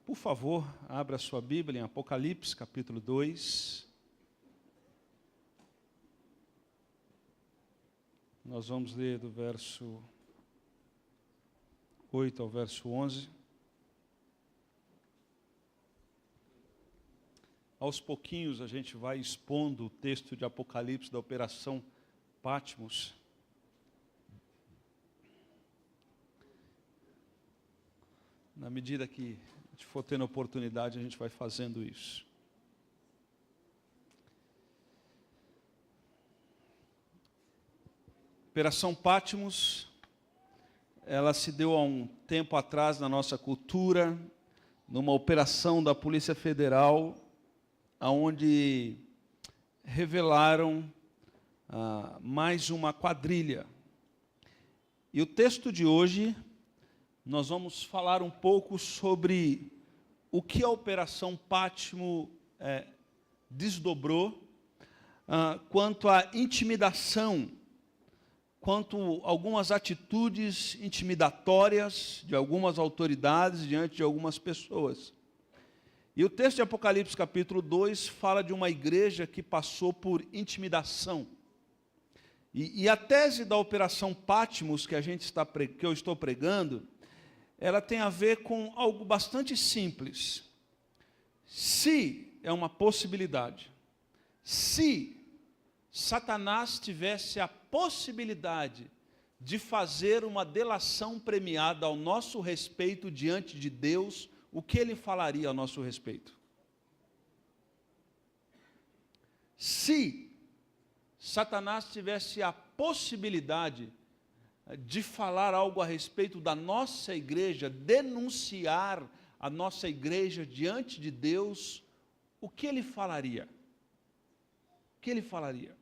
Por favor, abra a sua Bíblia em Apocalipse, capítulo 2. Nós vamos ler do verso 8 ao verso 11. Aos pouquinhos a gente vai expondo o texto de Apocalipse da Operação Patmos. Na medida que a gente for tendo oportunidade, a gente vai fazendo isso. Operação Patmos, ela se deu há um tempo atrás na nossa cultura, numa operação da Polícia Federal, onde revelaram mais uma quadrilha. E o texto de hoje, nós vamos falar um pouco sobre o que a Operação Patmos desdobrou, quanto à intimidação, quanto a algumas atitudes intimidatórias de algumas autoridades diante de algumas pessoas. E o texto de Apocalipse capítulo 2 fala de uma igreja que passou por intimidação. E a tese da Operação Patmos que eu estou pregando, ela tem a ver com algo bastante simples. Se é uma possibilidade, se Satanás tivesse a possibilidade de fazer uma delação premiada ao nosso respeito diante de Deus, o que ele falaria ao nosso respeito? Se Satanás tivesse a possibilidade de falar algo a respeito da nossa igreja, denunciar a nossa igreja diante de Deus, o que ele falaria? O que ele falaria?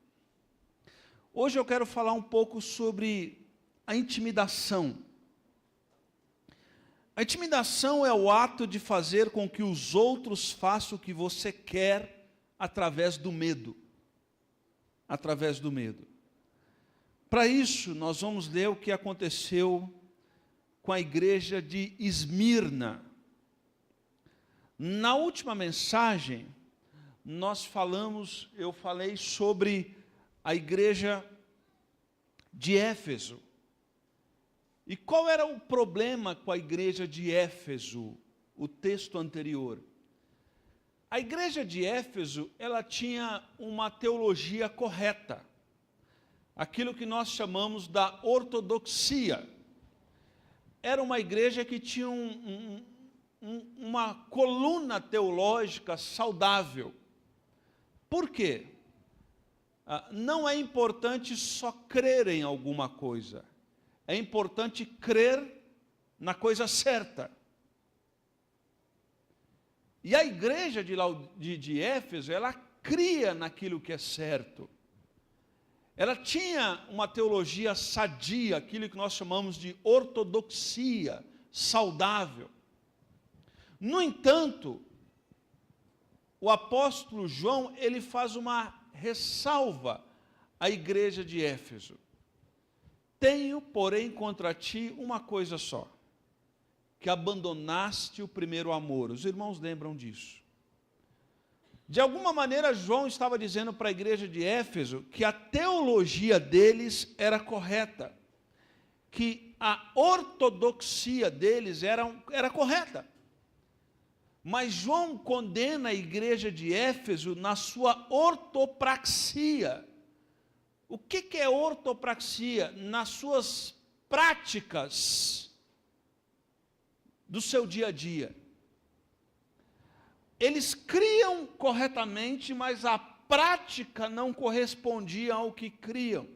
Hoje eu quero falar um pouco sobre a intimidação. A intimidação é o ato de fazer com que os outros façam o que você quer através do medo. Através do medo. Para isso, nós vamos ler o que aconteceu com a igreja de Esmirna. Na última mensagem, eu falei sobre a igreja de Éfeso. E qual era o problema com a igreja de Éfeso? O texto anterior. A igreja de Éfeso, ela tinha uma teologia correta. Aquilo que nós chamamos da ortodoxia. Era uma igreja que tinha uma coluna teológica saudável. Por quê? Não é importante só crer em alguma coisa. É importante crer na coisa certa. E a igreja de Éfeso, ela cria naquilo que é certo. Ela tinha uma teologia sadia, aquilo que nós chamamos de ortodoxia, saudável. No entanto, o apóstolo João, ele faz uma ressalva à igreja de Éfeso. Tenho, porém, contra ti uma coisa só, que abandonaste o primeiro amor. Os irmãos lembram disso. De alguma maneira, João estava dizendo para a igreja de Éfeso que a teologia deles era correta, que a ortodoxia deles era correta. Mas João condena a igreja de Éfeso na sua ortopraxia. O que é ortopraxia? Nas suas práticas do seu dia a dia. Eles criam corretamente, mas a prática não correspondia ao que criam.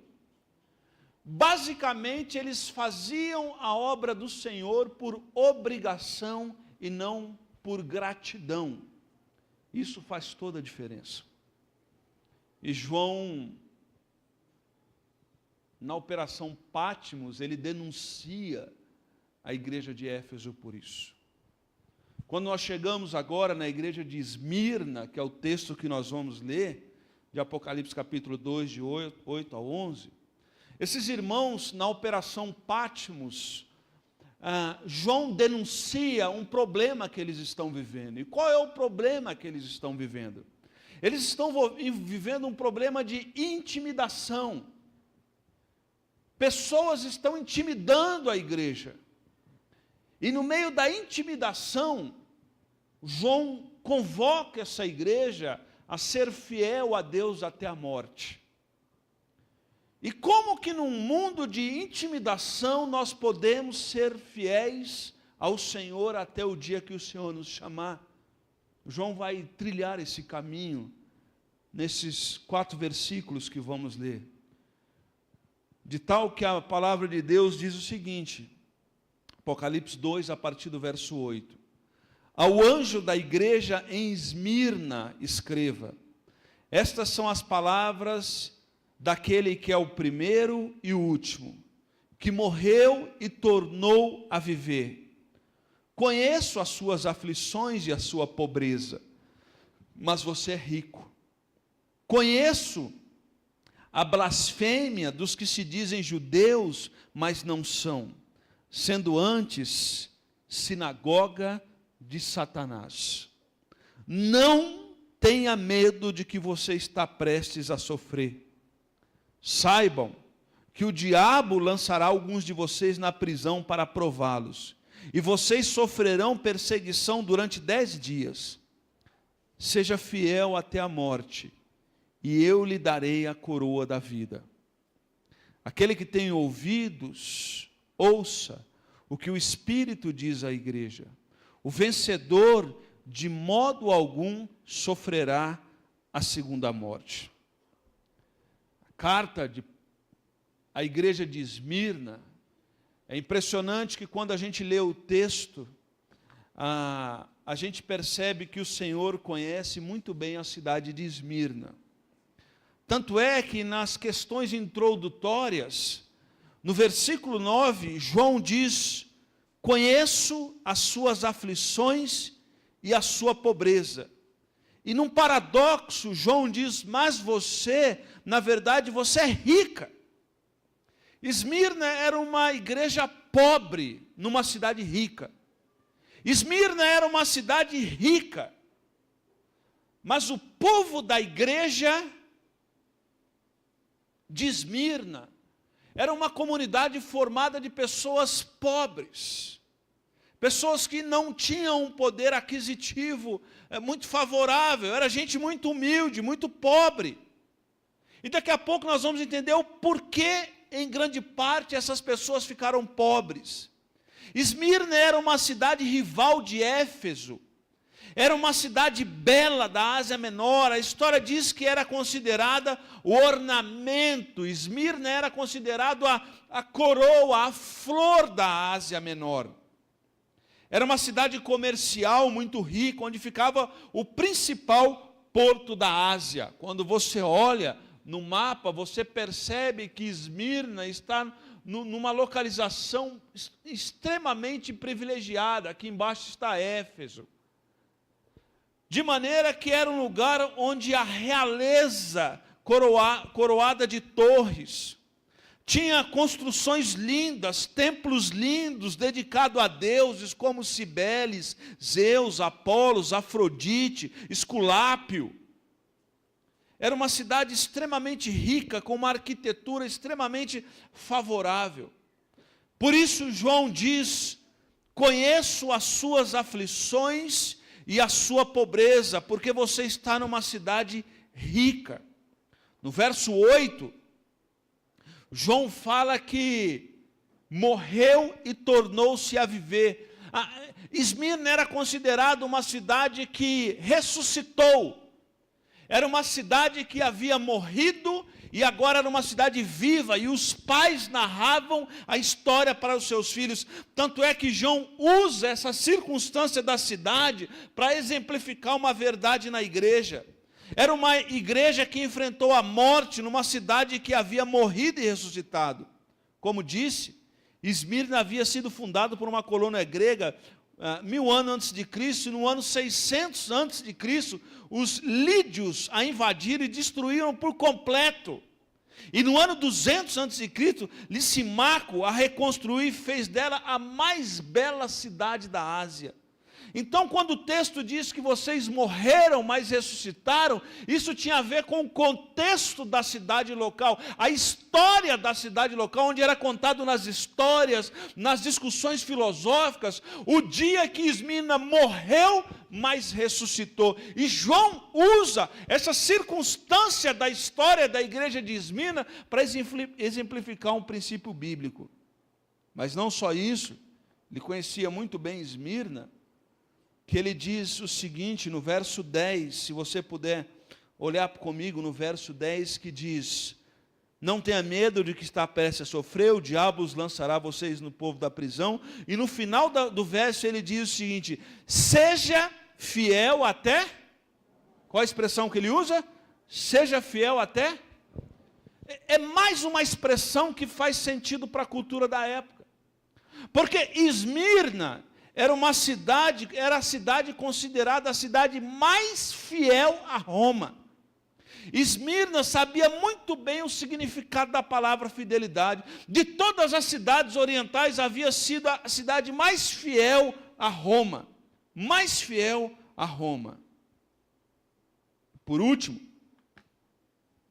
Basicamente, eles faziam a obra do Senhor por obrigação e não por gratidão. Isso faz toda a diferença. E João, na Operação Patmos, ele denuncia a igreja de Éfeso por isso. Quando nós chegamos agora na igreja de Esmirna, que é o texto que nós vamos ler, de Apocalipse capítulo 2, de 8 a 11, esses irmãos, na Operação Patmos, João denuncia um problema que eles estão vivendo. E qual é o problema que eles estão vivendo? Eles estão vivendo um problema de intimidação. Pessoas estão intimidando a igreja. E no meio da intimidação, João convoca essa igreja a ser fiel a Deus até a morte. E como que num mundo de intimidação nós podemos ser fiéis ao Senhor até o dia que o Senhor nos chamar? João vai trilhar esse caminho nesses 4 versículos que vamos ler. De tal que a palavra de Deus diz o seguinte, Apocalipse 2, a partir do verso 8. Ao anjo da igreja em Esmirna escreva, estas são as palavras daquele que é o primeiro e o último, que morreu e tornou a viver. Conheço as suas aflições e a sua pobreza, mas você é rico. Conheço a blasfêmia dos que se dizem judeus, mas não são, sendo antes sinagoga de Satanás. Não tenha medo de que você está prestes a sofrer. Saibam que o diabo lançará alguns de vocês na prisão para prová-los, e vocês sofrerão perseguição durante 10 dias. Seja fiel até a morte, e eu lhe darei a coroa da vida. Aquele que tem ouvidos, ouça o que o Espírito diz à igreja. O vencedor, de modo algum, sofrerá a segunda morte. A carta à igreja de Esmirna, é impressionante que quando a gente lê o texto, a gente percebe que o Senhor conhece muito bem a cidade de Esmirna. Tanto é que nas questões introdutórias, no versículo 9, João diz, conheço as suas aflições e a sua pobreza. E num paradoxo, João diz, mas você, na verdade, você é rica. Esmirna era uma igreja pobre numa cidade rica. Esmirna era uma cidade rica. Mas o povo da igreja de Esmirna era uma comunidade formada de pessoas pobres. Pessoas que não tinham um poder aquisitivo muito favorável. Era gente muito humilde, muito pobre. E daqui a pouco nós vamos entender o porquê, em grande parte, essas pessoas ficaram pobres. Esmirna era uma cidade rival de Éfeso. Era uma cidade bela da Ásia Menor. A história diz que era considerada o ornamento. Esmirna era considerado a coroa, a flor da Ásia Menor. Era uma cidade comercial muito rica, onde ficava o principal porto da Ásia. Quando você olha no mapa, você percebe que Esmirna está numa localização extremamente privilegiada. Aqui embaixo está Éfeso. De maneira que era um lugar onde a realeza coroada de torres, tinha construções lindas, templos lindos, dedicados a deuses como Cibeles, Zeus, Apolos, Afrodite, Esculápio. Era uma cidade extremamente rica, com uma arquitetura extremamente favorável. Por isso João diz, conheço as suas aflições e a sua pobreza, porque você está numa cidade rica. No verso 8, João fala que morreu e tornou-se a viver. Esmirna era considerada uma cidade que ressuscitou. Era uma cidade que havia morrido e agora era uma cidade viva, e os pais narravam a história para os seus filhos. Tanto é que João usa essa circunstância da cidade para exemplificar uma verdade na igreja. Era uma igreja que enfrentou a morte numa cidade que havia morrido e ressuscitado. Como disse, Esmirna havia sido fundado por uma colônia grega 1000 anos antes de Cristo, e no ano 600 antes de Cristo, os lídios a invadiram e destruíram por completo. E no ano 200 a.C., Lisímaco a reconstruiu e fez dela a mais bela cidade da Ásia. Então, quando o texto diz que vocês morreram, mas ressuscitaram, isso tinha a ver com o contexto da cidade local, a história da cidade local, onde era contado nas histórias, nas discussões filosóficas, o dia que Esmirna morreu, mas ressuscitou. E João usa essa circunstância da história da igreja de Esmirna para exemplificar um princípio bíblico. Mas não só isso, ele conhecia muito bem Esmirna, que ele diz o seguinte no verso 10, se você puder olhar comigo no verso 10, que diz: não tenha medo de que está prestes a sofrer, o diabo os lançará vocês no povo da prisão. E no final do verso ele diz o seguinte: seja fiel até, qual a expressão que ele usa? Seja fiel até. É mais uma expressão que faz sentido para a cultura da época, porque Esmirna era a cidade considerada a cidade mais fiel a Roma. Esmirna sabia muito bem o significado da palavra fidelidade. De todas as cidades orientais, havia sido a cidade mais fiel a Roma. Mais fiel a Roma. Por último,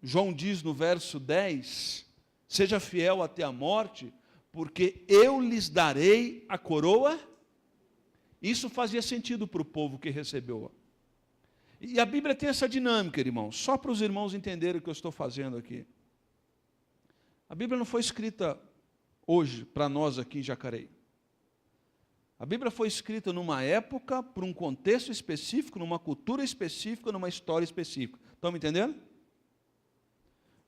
João diz no verso 10, seja fiel até a morte, porque eu lhes darei a coroa. Isso fazia sentido para o povo que recebeu. E a Bíblia tem essa dinâmica, irmãos, só para os irmãos entenderem o que eu estou fazendo aqui. A Bíblia não foi escrita hoje para nós aqui em Jacareí. A Bíblia foi escrita numa época, por um contexto específico, numa cultura específica, numa história específica. Estão me entendendo?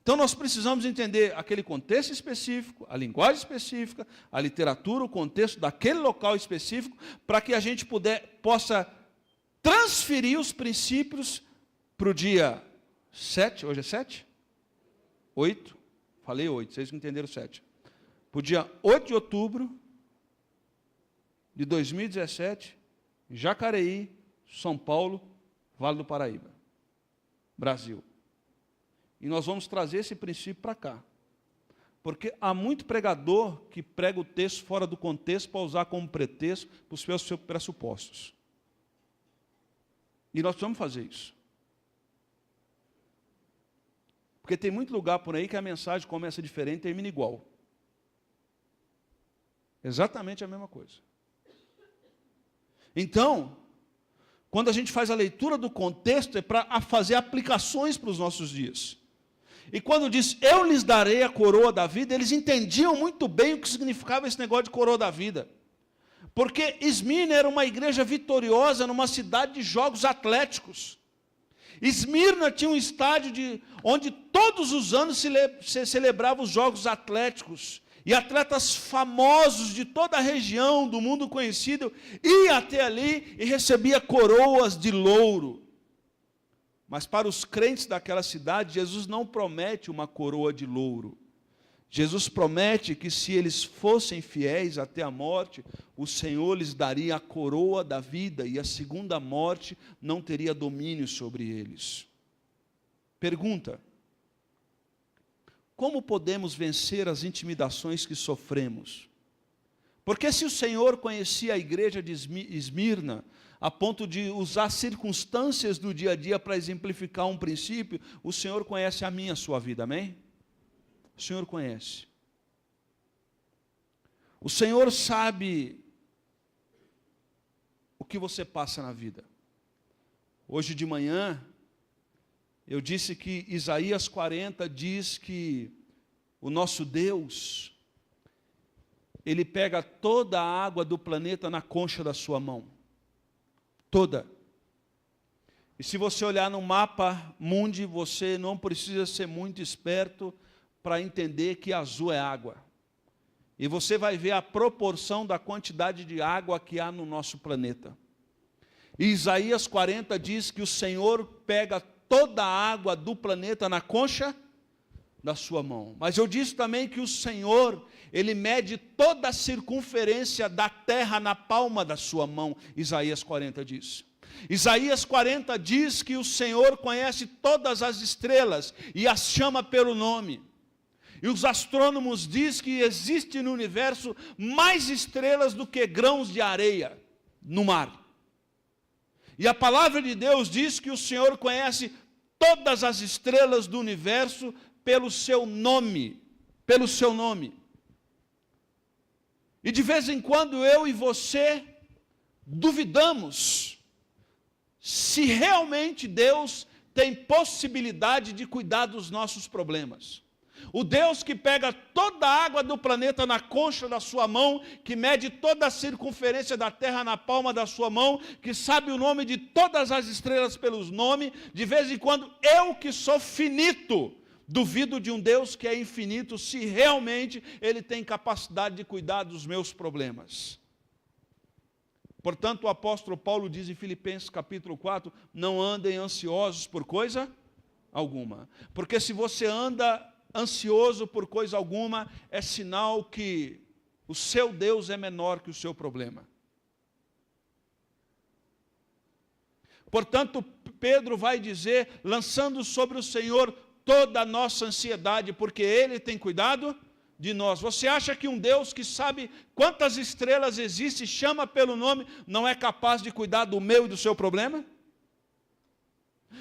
Então nós precisamos entender aquele contexto específico, a linguagem específica, a literatura, o contexto daquele local específico, para que a gente possa transferir os princípios para o dia 7, hoje é 7? 8? Falei 8, vocês entenderam 7. Para o dia 8 de outubro de 2017, Jacareí, São Paulo, Vale do Paraíba, Brasil. E nós vamos trazer esse princípio para cá. Porque há muito pregador que prega o texto fora do contexto para usar como pretexto para os seus pressupostos. E nós precisamos fazer isso. Porque tem muito lugar por aí que a mensagem começa diferente e termina igual. Exatamente a mesma coisa. Então, quando a gente faz a leitura do contexto, é para fazer aplicações para os nossos dias. E quando diz, eu lhes darei a coroa da vida, eles entendiam muito bem o que significava esse negócio de coroa da vida. Porque Esmirna era uma igreja vitoriosa numa cidade de jogos atléticos. Esmirna tinha um estádio onde todos os anos se celebravam os jogos atléticos. E atletas famosos de toda a região, do mundo conhecido, iam até ali e recebiam coroas de louro. Mas para os crentes daquela cidade, Jesus não promete uma coroa de louro. Jesus promete que se eles fossem fiéis até a morte, o Senhor lhes daria a coroa da vida e a segunda morte não teria domínio sobre eles. Pergunta: como podemos vencer as intimidações que sofremos? Porque se o Senhor conhecia a igreja de Esmirna, a ponto de usar circunstâncias do dia a dia para exemplificar um princípio, o Senhor conhece a minha, a sua vida, amém? O Senhor conhece. O Senhor sabe o que você passa na vida. Hoje de manhã, eu disse que Isaías 40 diz que o nosso Deus, Ele pega toda a água do planeta na concha da sua mão. Toda. E se você olhar no mapa mundi, você não precisa ser muito esperto para entender que azul é água. E você vai ver a proporção da quantidade de água que há no nosso planeta. E Isaías 40 diz que o Senhor pega toda a água do planeta na concha da sua mão. Mas eu disse também que o Senhor, Ele mede toda a circunferência da terra na palma da sua mão. Isaías 40 diz. Isaías 40 diz que o Senhor conhece todas as estrelas e as chama pelo nome. E os astrônomos dizem que existe no universo mais estrelas do que grãos de areia no mar. E a palavra de Deus diz que o Senhor conhece todas as estrelas do universo pelo seu nome. Pelo seu nome. E de vez em quando eu e você duvidamos se realmente Deus tem possibilidade de cuidar dos nossos problemas. O Deus que pega toda a água do planeta na concha da sua mão, que mede toda a circunferência da terra na palma da sua mão, que sabe o nome de todas as estrelas pelos nomes, de vez em quando eu que sou finito, duvido de um Deus que é infinito, se realmente Ele tem capacidade de cuidar dos meus problemas. Portanto, o apóstolo Paulo diz em Filipenses capítulo 4, não andem ansiosos por coisa alguma. Porque se você anda ansioso por coisa alguma, é sinal que o seu Deus é menor que o seu problema. Portanto, Pedro vai dizer, lançando sobre o Senhor toda a nossa ansiedade, porque Ele tem cuidado de nós. Você acha que um Deus que sabe quantas estrelas existem, chama pelo nome, não é capaz de cuidar do meu e do seu problema?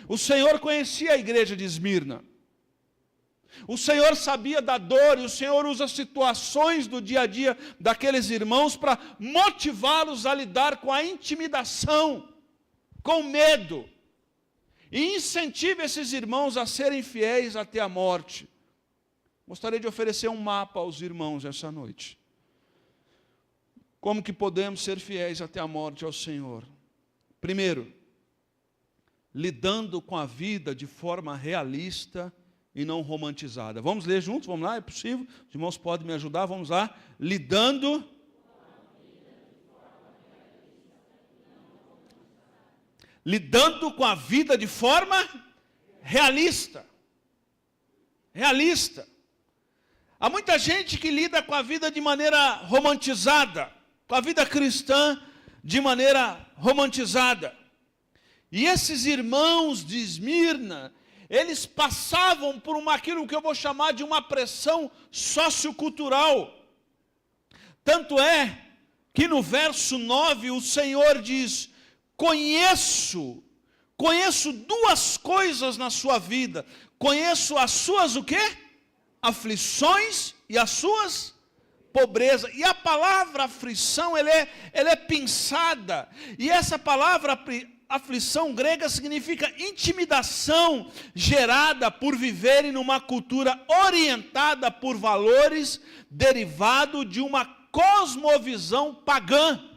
O Senhor conhecia a igreja de Esmirna. O Senhor sabia da dor, e o Senhor usa situações do dia a dia daqueles irmãos para motivá-los a lidar com a intimidação, com medo. E incentiva esses irmãos a serem fiéis até a morte. Gostaria de oferecer um mapa aos irmãos essa noite. Como que podemos ser fiéis até a morte ao Senhor? Primeiro, lidando com a vida de forma realista e não romantizada. Vamos ler juntos? Vamos lá? É possível? Os irmãos podem me ajudar? Vamos lá. Lidando com a vida de forma realista. Realista. Há muita gente que lida com a vida de maneira romantizada, com a vida cristã de maneira romantizada. E esses irmãos de Esmirna, eles passavam por aquilo que eu vou chamar de uma pressão sociocultural. Tanto é que no verso 9 o Senhor diz, conheço duas coisas na sua vida, conheço as suas o quê? Aflições e as suas pobrezas. E a palavra aflição, ela é pensada, e essa palavra aflição grega significa intimidação gerada por viverem numa cultura orientada por valores derivado de uma cosmovisão pagã.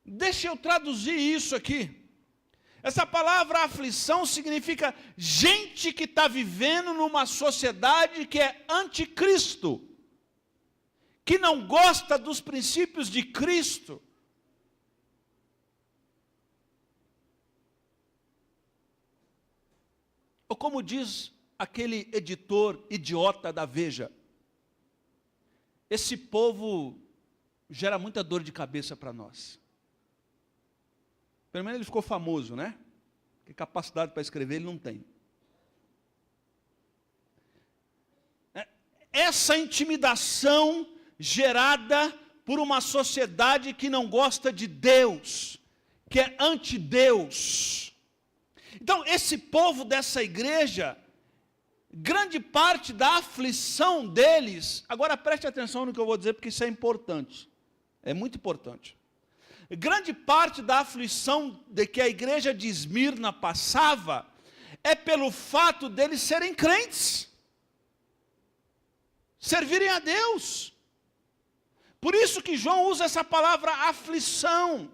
Deixa eu traduzir isso aqui. Essa palavra aflição significa gente que está vivendo numa sociedade que é anticristo, que não gosta dos princípios de Cristo. Ou como diz aquele editor idiota da Veja, esse povo gera muita dor de cabeça para nós. Pelo menos ele ficou famoso, né? Porque capacidade para escrever ele não tem. Essa intimidação gerada por uma sociedade que não gosta de Deus, que é anti-Deus. Então, esse povo dessa igreja, grande parte da aflição deles, agora preste atenção no que eu vou dizer, porque isso é importante, é muito importante. Grande parte da aflição de que a igreja de Esmirna passava, é pelo fato deles serem crentes, servirem a Deus. Por isso que João usa essa palavra aflição.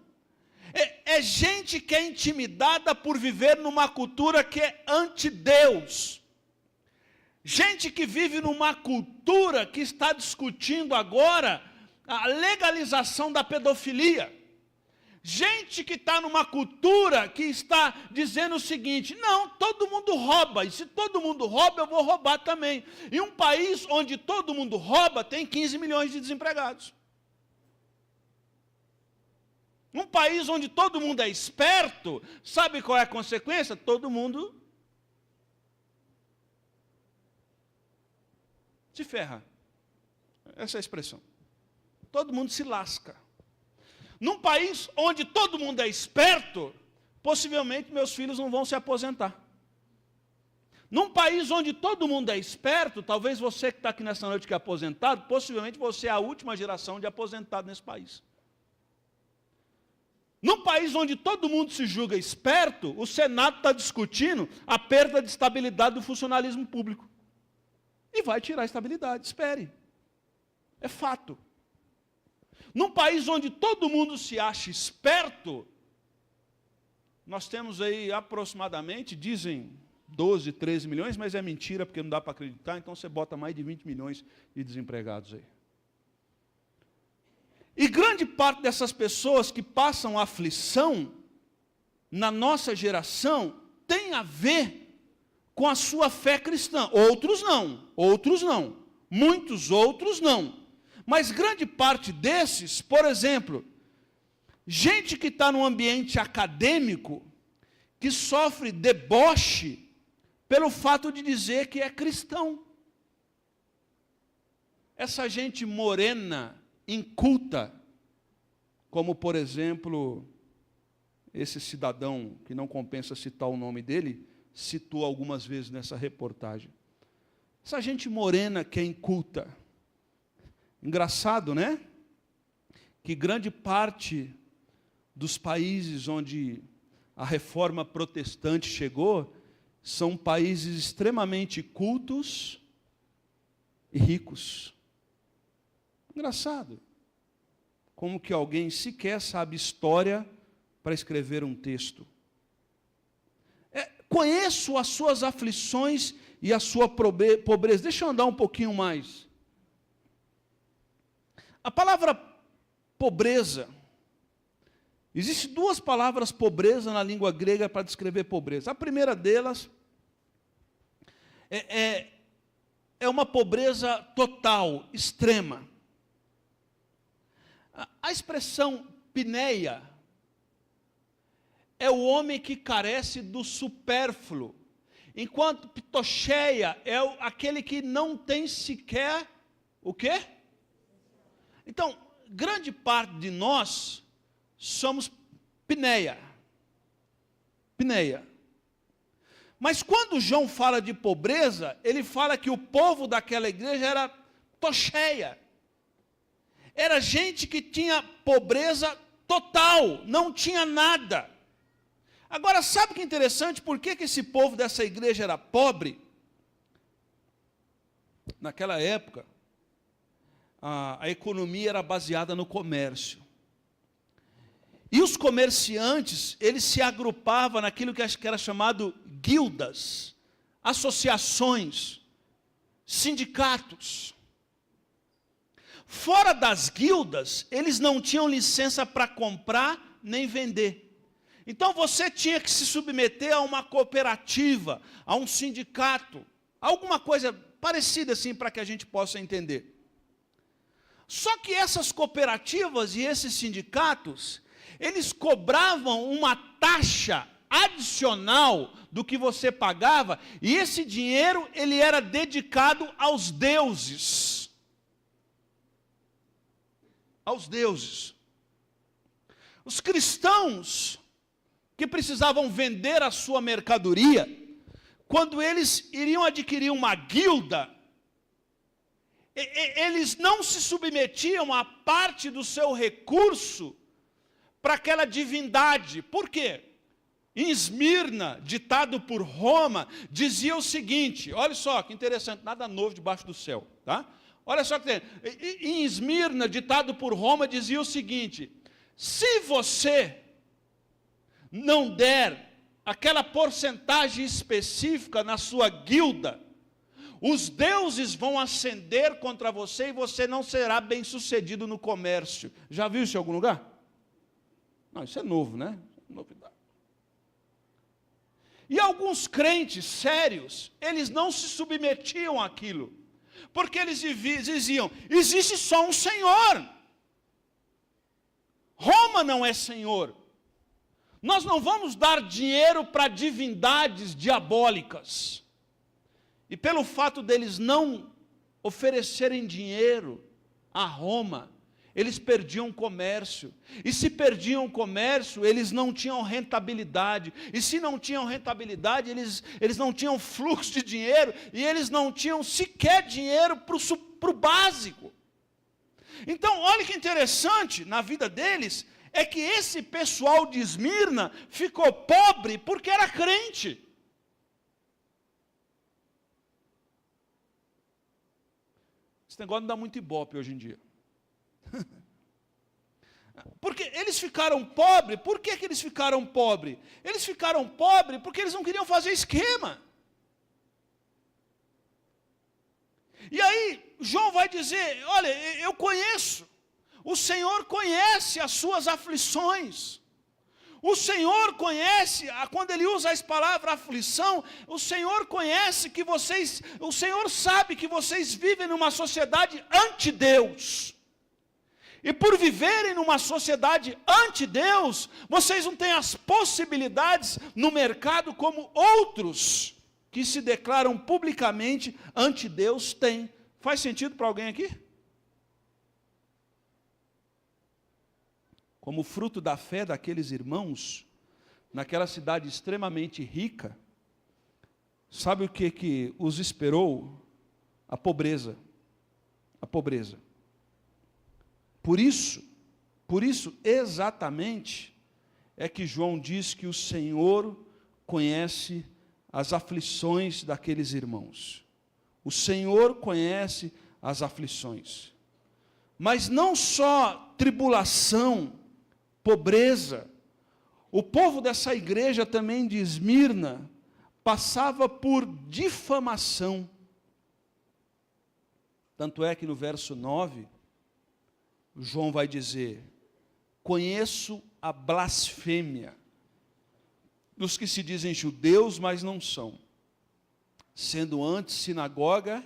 É gente que é intimidada por viver numa cultura que é anti-Deus. Gente que vive numa cultura que está discutindo agora a legalização da pedofilia. Gente que está numa cultura que está dizendo o seguinte, não, todo mundo rouba, e se todo mundo rouba, eu vou roubar também. E um país onde todo mundo rouba, tem 15 milhões de desempregados. Um país onde todo mundo é esperto, sabe qual é a consequência? Todo mundo se ferra. Essa é a expressão. Todo mundo se lasca. Num país onde todo mundo é esperto, possivelmente meus filhos não vão se aposentar. Num país onde todo mundo é esperto, talvez você que está aqui nessa noite que é aposentado, possivelmente você é a última geração de aposentado nesse país. Num país onde todo mundo se julga esperto, o Senado está discutindo a perda de estabilidade do funcionalismo público. E vai tirar a estabilidade, espere. É fato. Num país onde todo mundo se acha esperto, nós temos aí aproximadamente, dizem 12, 13 milhões, mas é mentira, porque não dá para acreditar, então você bota mais de 20 milhões de desempregados aí. E grande parte dessas pessoas que passam aflição, na nossa geração, tem a ver com a sua fé cristã. Outros não, muitos outros não. Mas grande parte desses, por exemplo, gente que está no ambiente acadêmico, que sofre deboche pelo fato de dizer que é cristão. Essa gente morena, inculta, como, por exemplo, esse cidadão, que não compensa citar o nome dele, citou algumas vezes nessa reportagem. Essa gente morena que é inculta. Engraçado, né? Que grande parte dos países onde a reforma protestante chegou são países extremamente cultos e ricos. Engraçado. Como que alguém sequer sabe história para escrever um texto. Conheço as suas aflições e a sua pobreza. Deixa eu andar um pouquinho mais. A palavra pobreza, existem duas palavras pobreza na língua grega para descrever pobreza. A primeira delas é uma pobreza total, extrema. A expressão pineia é o homem que carece do supérfluo, enquanto pitocheia é aquele que não tem sequer o quê? Então, grande parte de nós somos pineia. Pineia. Mas quando João fala de pobreza, ele fala que o povo daquela igreja era tocheia. Era gente que tinha pobreza total, não tinha nada. Agora, sabe o que é interessante? Por que esse povo dessa igreja era pobre? Naquela época, a economia era baseada no comércio. E os comerciantes, eles se agrupavam naquilo que era chamado guildas, associações, sindicatos. Fora das guildas, eles não tinham licença para comprar nem vender. Então você tinha que se submeter a uma cooperativa, a um sindicato, alguma coisa parecida assim para que a gente possa entender. Só que essas cooperativas e esses sindicatos, eles cobravam uma taxa adicional do que você pagava, e esse dinheiro ele era dedicado aos deuses. Aos deuses. Os cristãos que precisavam vender a sua mercadoria, quando eles iriam adquirir uma guilda, eles não se submetiam a parte do seu recurso para aquela divindade. Por quê? Em Esmirna, ditado por Roma, dizia o seguinte, olha só que interessante, nada novo debaixo do céu, tá? Olha só que tem. Em Esmirna, ditado por Roma, dizia o seguinte: se você não der aquela porcentagem específica na sua guilda, os deuses vão ascender contra você e você não será bem sucedido no comércio. Já viu isso em algum lugar? Não, isso é novo, né? Novidade. E alguns crentes sérios, eles não se submetiam àquilo, porque eles diziam, existe só um Senhor. Roma não é Senhor. Nós não vamos dar dinheiro para divindades diabólicas. E pelo fato deles não oferecerem dinheiro a Roma, eles perdiam comércio. E se perdiam comércio, eles não tinham rentabilidade. E se não tinham rentabilidade, eles não tinham fluxo de dinheiro, e eles não tinham sequer dinheiro para o básico. Então, olha que interessante na vida deles, é que esse pessoal de Esmirna ficou pobre porque era crente. Esse negócio não dá muito ibope hoje em dia. Porque eles ficaram pobres. Por que eles ficaram pobres? Eles ficaram pobres porque eles não queriam fazer esquema. E aí, João vai dizer, olha, eu conheço, o Senhor conhece as suas aflições, o Senhor conhece, quando ele usa a palavra aflição, o Senhor conhece que vocês, o Senhor sabe que vocês vivem numa sociedade anti-Deus, e por viverem numa sociedade anti-Deus, vocês não têm as possibilidades no mercado como outros que se declaram publicamente anti-Deus têm. Faz sentido para alguém aqui? Como fruto da fé daqueles irmãos, naquela cidade extremamente rica, sabe o que os esperou? A pobreza. A pobreza. Por isso exatamente, é que João diz que o Senhor conhece as aflições daqueles irmãos. O Senhor conhece as aflições. Mas não só tribulação, pobreza. O povo dessa igreja também de Esmirna passava por difamação. Tanto é que no verso 9, João vai dizer, conheço a blasfêmia dos que se dizem judeus, mas não são, sendo antes sinagoga.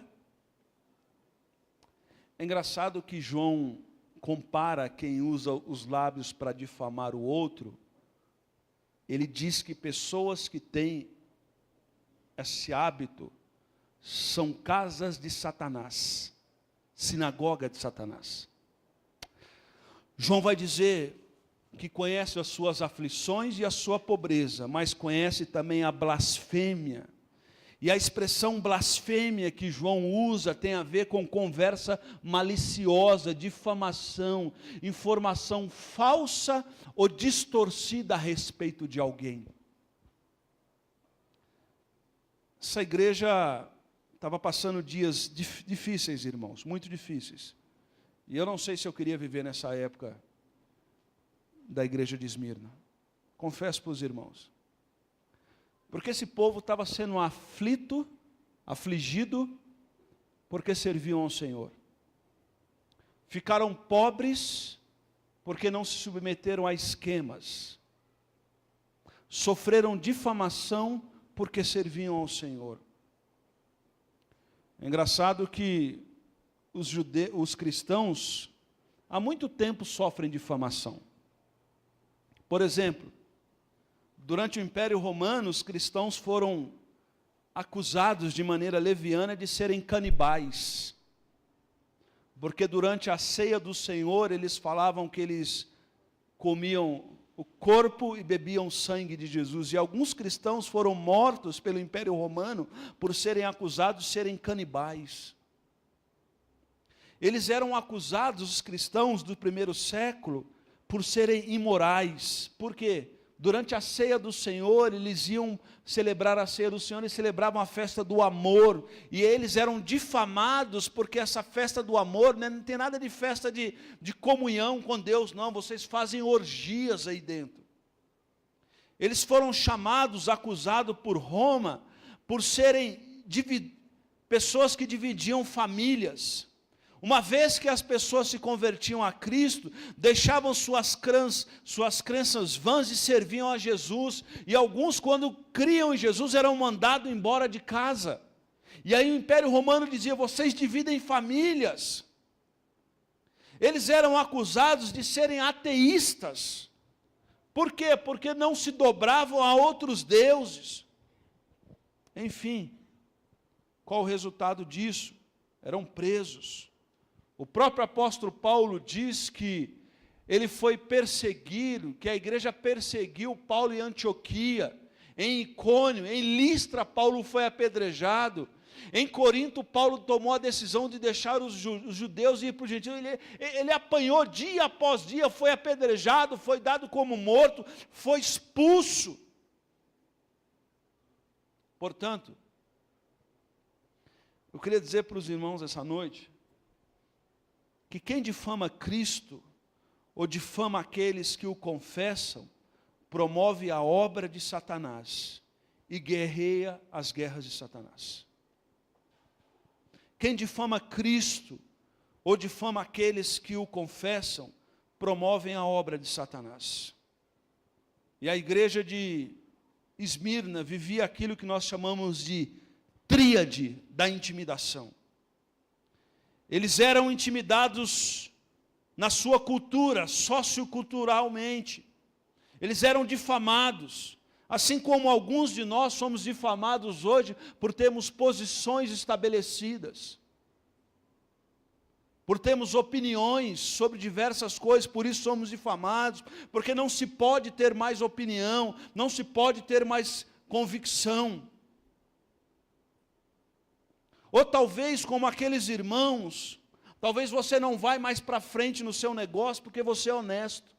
É engraçado que João compara quem usa os lábios para difamar o outro. Ele diz que pessoas que têm esse hábito são casas de Satanás, sinagoga de Satanás. João vai dizer que conhece as suas aflições e a sua pobreza, mas conhece também a blasfêmia. E a expressão blasfêmia que João usa tem a ver com conversa maliciosa, difamação, informação falsa ou distorcida a respeito de alguém. Essa igreja estava passando dias difíceis, irmãos, muito difíceis. E eu não sei se eu queria viver nessa época da igreja de Esmirna. Confesso para os irmãos. Porque esse povo estava sendo afligido, porque serviam ao Senhor. Ficaram pobres, porque não se submeteram a esquemas. Sofreram difamação, porque serviam ao Senhor. É engraçado que os cristãos, há muito tempo sofrem difamação. Por exemplo, durante o Império Romano, os cristãos foram acusados de maneira leviana de serem canibais. Porque durante a ceia do Senhor, eles falavam que eles comiam o corpo e bebiam sangue de Jesus. E alguns cristãos foram mortos pelo Império Romano por serem acusados de serem canibais. Eles eram acusados, os cristãos do primeiro século, por serem imorais. Por quê? Durante a ceia do Senhor, eles iam celebrar a ceia do Senhor, eles celebravam a festa do amor, e eles eram difamados, porque essa festa do amor, né, não tem nada de festa de comunhão com Deus, não, vocês fazem orgias aí dentro. Eles foram chamados, acusados por Roma, por serem pessoas que dividiam famílias. Uma vez que as pessoas se convertiam a Cristo, deixavam suas crenças vãs e serviam a Jesus. E alguns, quando criam em Jesus, eram mandados embora de casa. E aí o Império Romano dizia, vocês dividem famílias. Eles eram acusados de serem ateístas. Por quê? Porque não se dobravam a outros deuses. Enfim, qual o resultado disso? eram presos. O próprio apóstolo Paulo diz que ele foi perseguido, que a igreja perseguiu Paulo em Antioquia, em Icônio, em Listra Paulo foi apedrejado, em Corinto Paulo tomou a decisão de deixar os judeus e ir para os gentios, ele apanhou dia após dia, foi apedrejado, foi dado como morto, foi expulso. Portanto, eu queria dizer para os irmãos essa noite, que quem difama Cristo, ou difama aqueles que o confessam, promove a obra de Satanás e guerreia as guerras de Satanás. Quem difama Cristo, ou difama aqueles que o confessam, promovem a obra de Satanás. E a igreja de Esmirna vivia aquilo que nós chamamos de tríade da intimidação. Eles eram intimidados na sua cultura, socioculturalmente. Eles eram difamados, assim como alguns de nós somos difamados hoje por termos posições estabelecidas, por termos opiniões sobre diversas coisas, por isso somos difamados, porque não se pode ter mais opinião, não se pode ter mais convicção. Ou talvez como aqueles irmãos, talvez você não vai mais para frente no seu negócio porque você é honesto.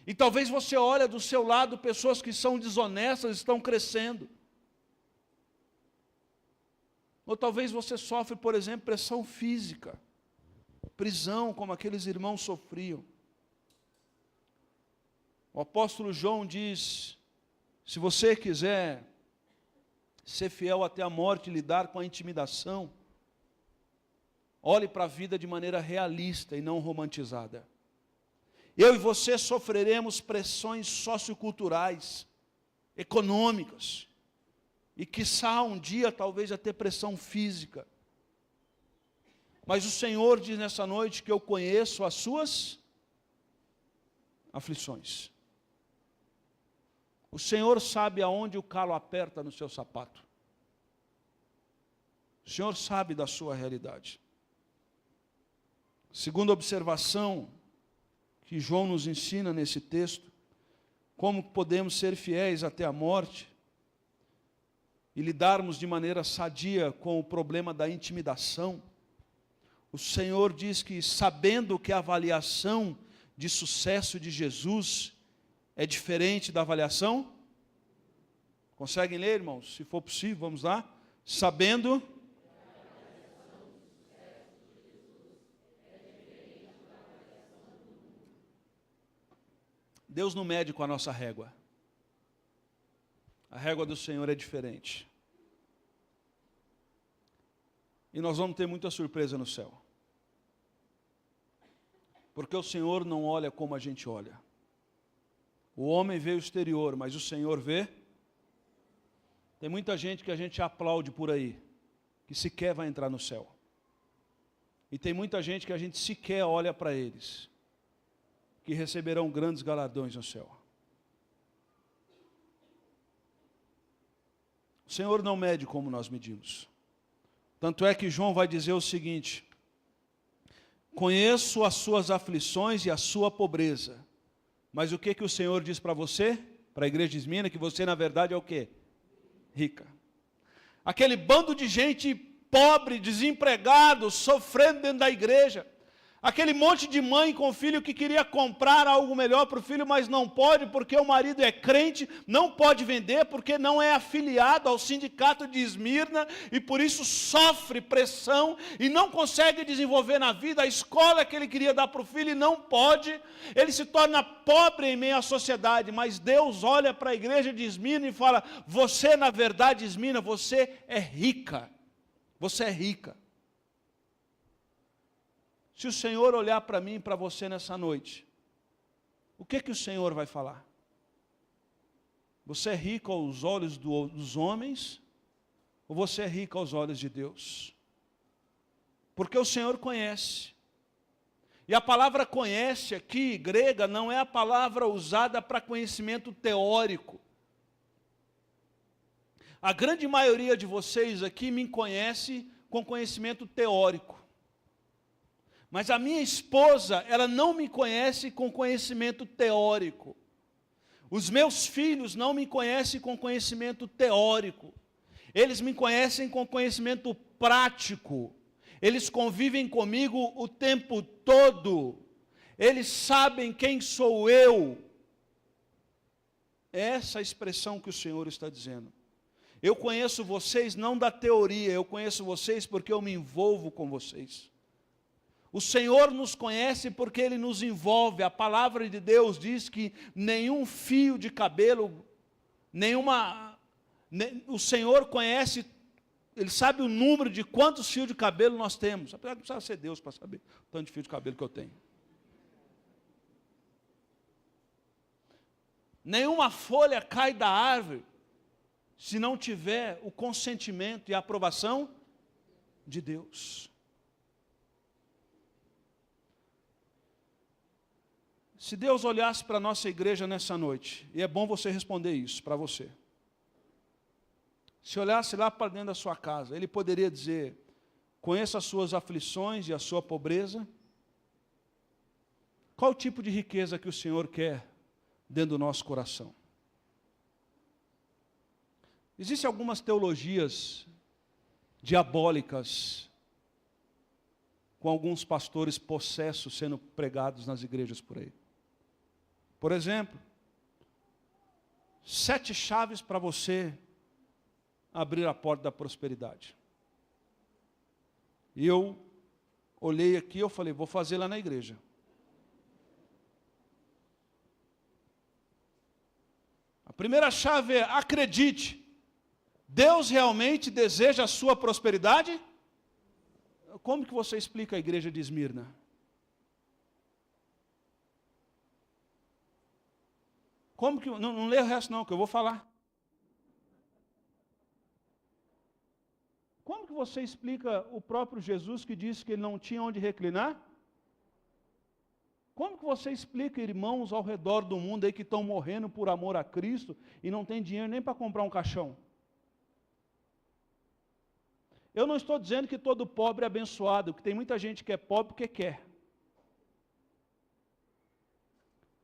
E talvez você olhe do seu lado pessoas que são desonestas, estão crescendo. Ou talvez você sofre, por exemplo, pressão física, prisão, como aqueles irmãos sofriam. O apóstolo João diz, se você quiser ser fiel até a morte, lidar com a intimidação, olhe para a vida de maneira realista e não romantizada. Eu e você sofreremos pressões socioculturais, econômicas, e quiçá um dia talvez até pressão física. Mas o Senhor diz nessa noite que eu conheço as suas aflições. O Senhor sabe aonde o calo aperta no seu sapato. O Senhor sabe da sua realidade. Segunda observação que João nos ensina nesse texto, como podemos ser fiéis até a morte e lidarmos de maneira sadia com o problema da intimidação. O Senhor diz que, sabendo que a avaliação de sucesso de Jesus é diferente da avaliação, conseguem ler, irmãos? Se for possível, vamos lá. Sabendo Deus não mede com a nossa régua. A régua do Senhor é diferente. E nós vamos ter muita surpresa no céu. Porque o Senhor não olha como a gente olha. O homem vê o exterior, mas o Senhor vê. Tem muita gente que a gente aplaude por aí, que sequer vai entrar no céu. E tem muita gente que a gente sequer olha para eles, que receberão grandes galardões no céu. O Senhor não mede como nós medimos. Tanto é que João vai dizer o seguinte: conheço as suas aflições e a sua pobreza. Mas o que o Senhor diz para você? Para a igreja de Esmirna, que você na verdade é o quê? Rica. Aquele bando de gente pobre, desempregado, sofrendo dentro da igreja. Aquele monte de mãe com filho que queria comprar algo melhor para o filho, mas não pode porque o marido é crente, não pode vender porque não é afiliado ao sindicato de Esmirna e por isso sofre pressão e não consegue desenvolver na vida a escola que ele queria dar para o filho e não pode. Ele se torna pobre em meio à sociedade, mas Deus olha para a igreja de Esmirna e fala: você na verdade, Esmirna, você é rica. Você é rica. Se o Senhor olhar para mim e para você nessa noite, o que o Senhor vai falar? Você é rico aos olhos dos homens, ou você é rico aos olhos de Deus? Porque o Senhor conhece. E a palavra conhece aqui, grega, não é a palavra usada para conhecimento teórico. A grande maioria de vocês aqui me conhece com conhecimento teórico. Mas a minha esposa, ela não me conhece com conhecimento teórico. Os meus filhos não me conhecem com conhecimento teórico. Eles me conhecem com conhecimento prático. Eles convivem comigo o tempo todo. Eles sabem quem sou eu. Essa é a expressão que o Senhor está dizendo. Eu conheço vocês não da teoria, eu conheço vocês porque eu me envolvo com vocês. O Senhor nos conhece porque Ele nos envolve. A palavra de Deus diz que nenhum fio de cabelo, o Senhor conhece, Ele sabe o número de quantos fios de cabelo nós temos. Apesar de não precisar ser Deus para saber o tanto de fio de cabelo que eu tenho. Nenhuma folha cai da árvore se não tiver o consentimento e a aprovação de Deus. Se Deus olhasse para a nossa igreja nessa noite, e é bom você responder isso para você. Se olhasse lá para dentro da sua casa, Ele poderia dizer, conheço as suas aflições e a sua pobreza. Qual o tipo de riqueza que o Senhor quer dentro do nosso coração? Existem algumas teologias diabólicas com alguns pastores possessos sendo pregados nas igrejas por aí. Por exemplo, 7 chaves para você abrir a porta da prosperidade. E eu olhei aqui, eu falei, vou fazer lá na igreja. A primeira chave é, acredite. Deus realmente deseja a sua prosperidade? Como que você explica a igreja de Esmirna? Como que, não leia o resto não, que eu vou falar. Como que você explica o próprio Jesus que disse que ele não tinha onde reclinar? Como que você explica irmãos ao redor do mundo aí que estão morrendo por amor a Cristo e não tem dinheiro nem para comprar um caixão? Eu não estou dizendo que todo pobre é abençoado, porque tem muita gente que é pobre porque quer.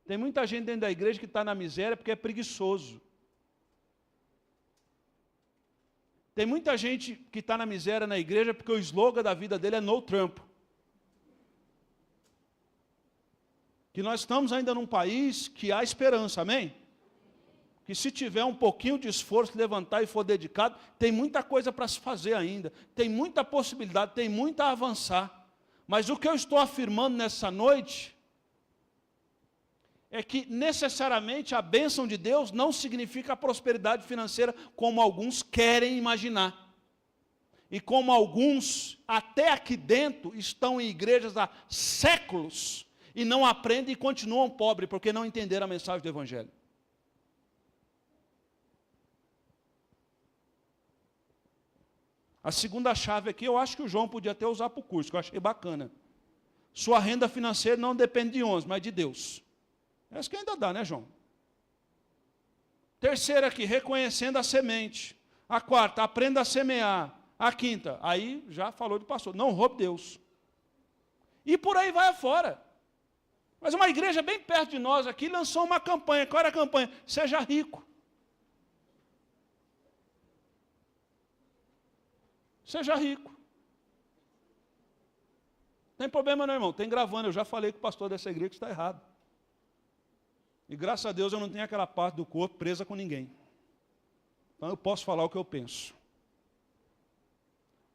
Tem muita gente dentro da igreja que está na miséria porque é preguiçoso. Tem muita gente que está na miséria na igreja porque o slogan da vida dele é no trampo. Que nós estamos ainda num país que há esperança, amém? Que se tiver um pouquinho de esforço, levantar e for dedicado, tem muita coisa para se fazer ainda, tem muita possibilidade, tem muito a avançar. Mas o que eu estou afirmando nessa noite é que necessariamente a bênção de Deus não significa a prosperidade financeira como alguns querem imaginar. E como alguns, até aqui dentro, estão em igrejas há séculos e não aprendem e continuam pobres porque não entenderam a mensagem do Evangelho. A segunda chave aqui, eu acho que o João podia até usar para o curso, que eu achei bacana. Sua renda financeira não depende de uns, mas de Deus. Essa que ainda dá, né, João? Terceira aqui, reconhecendo a semente. A quarta, aprenda a semear. A quinta, aí já falou do pastor, não roube Deus. E por aí vai afora. Mas uma igreja bem perto de nós aqui lançou uma campanha. Qual era a campanha? Seja rico. Seja rico. Não tem problema não, irmão. Tem gravando. Eu já falei com o pastor dessa igreja que está errado. E graças a Deus eu não tenho aquela parte do corpo presa com ninguém. Então eu posso falar o que eu penso.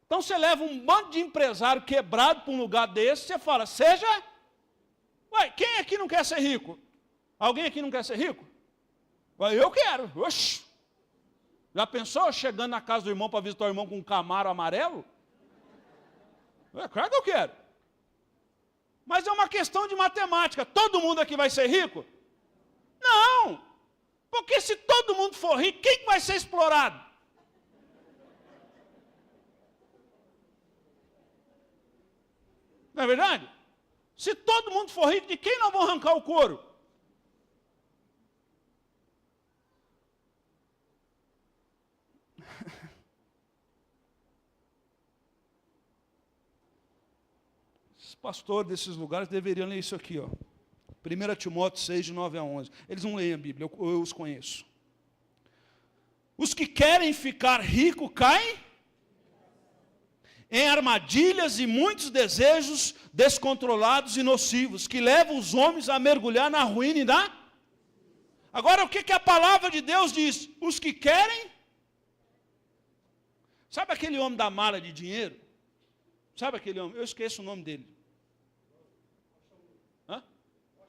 Então você leva um bando de empresário quebrado para um lugar desse, você fala, seja... Ué, quem aqui não quer ser rico? Alguém aqui não quer ser rico? Ué, eu quero. Oxi. Já pensou chegando na casa do irmão para visitar o irmão com um Camaro amarelo? É claro que eu quero. Mas é uma questão de matemática. Todo mundo aqui vai ser rico? Não. Porque se todo mundo for rico, quem vai ser explorado? Não é verdade? Se todo mundo for rico, de quem não vão arrancar o couro? pastores desses lugares deveriam ler isso aqui, ó. 1 Timóteo 6, de 9 a 11. Eles não leem a Bíblia, eu os conheço. Os que querem ficar ricos caem em armadilhas e muitos desejos descontrolados e nocivos, que levam os homens a mergulhar na ruína e na... Agora, o que a palavra de Deus diz? Os que querem... Sabe aquele homem da mala de dinheiro? Sabe aquele homem? Eu esqueço o nome dele. Hã?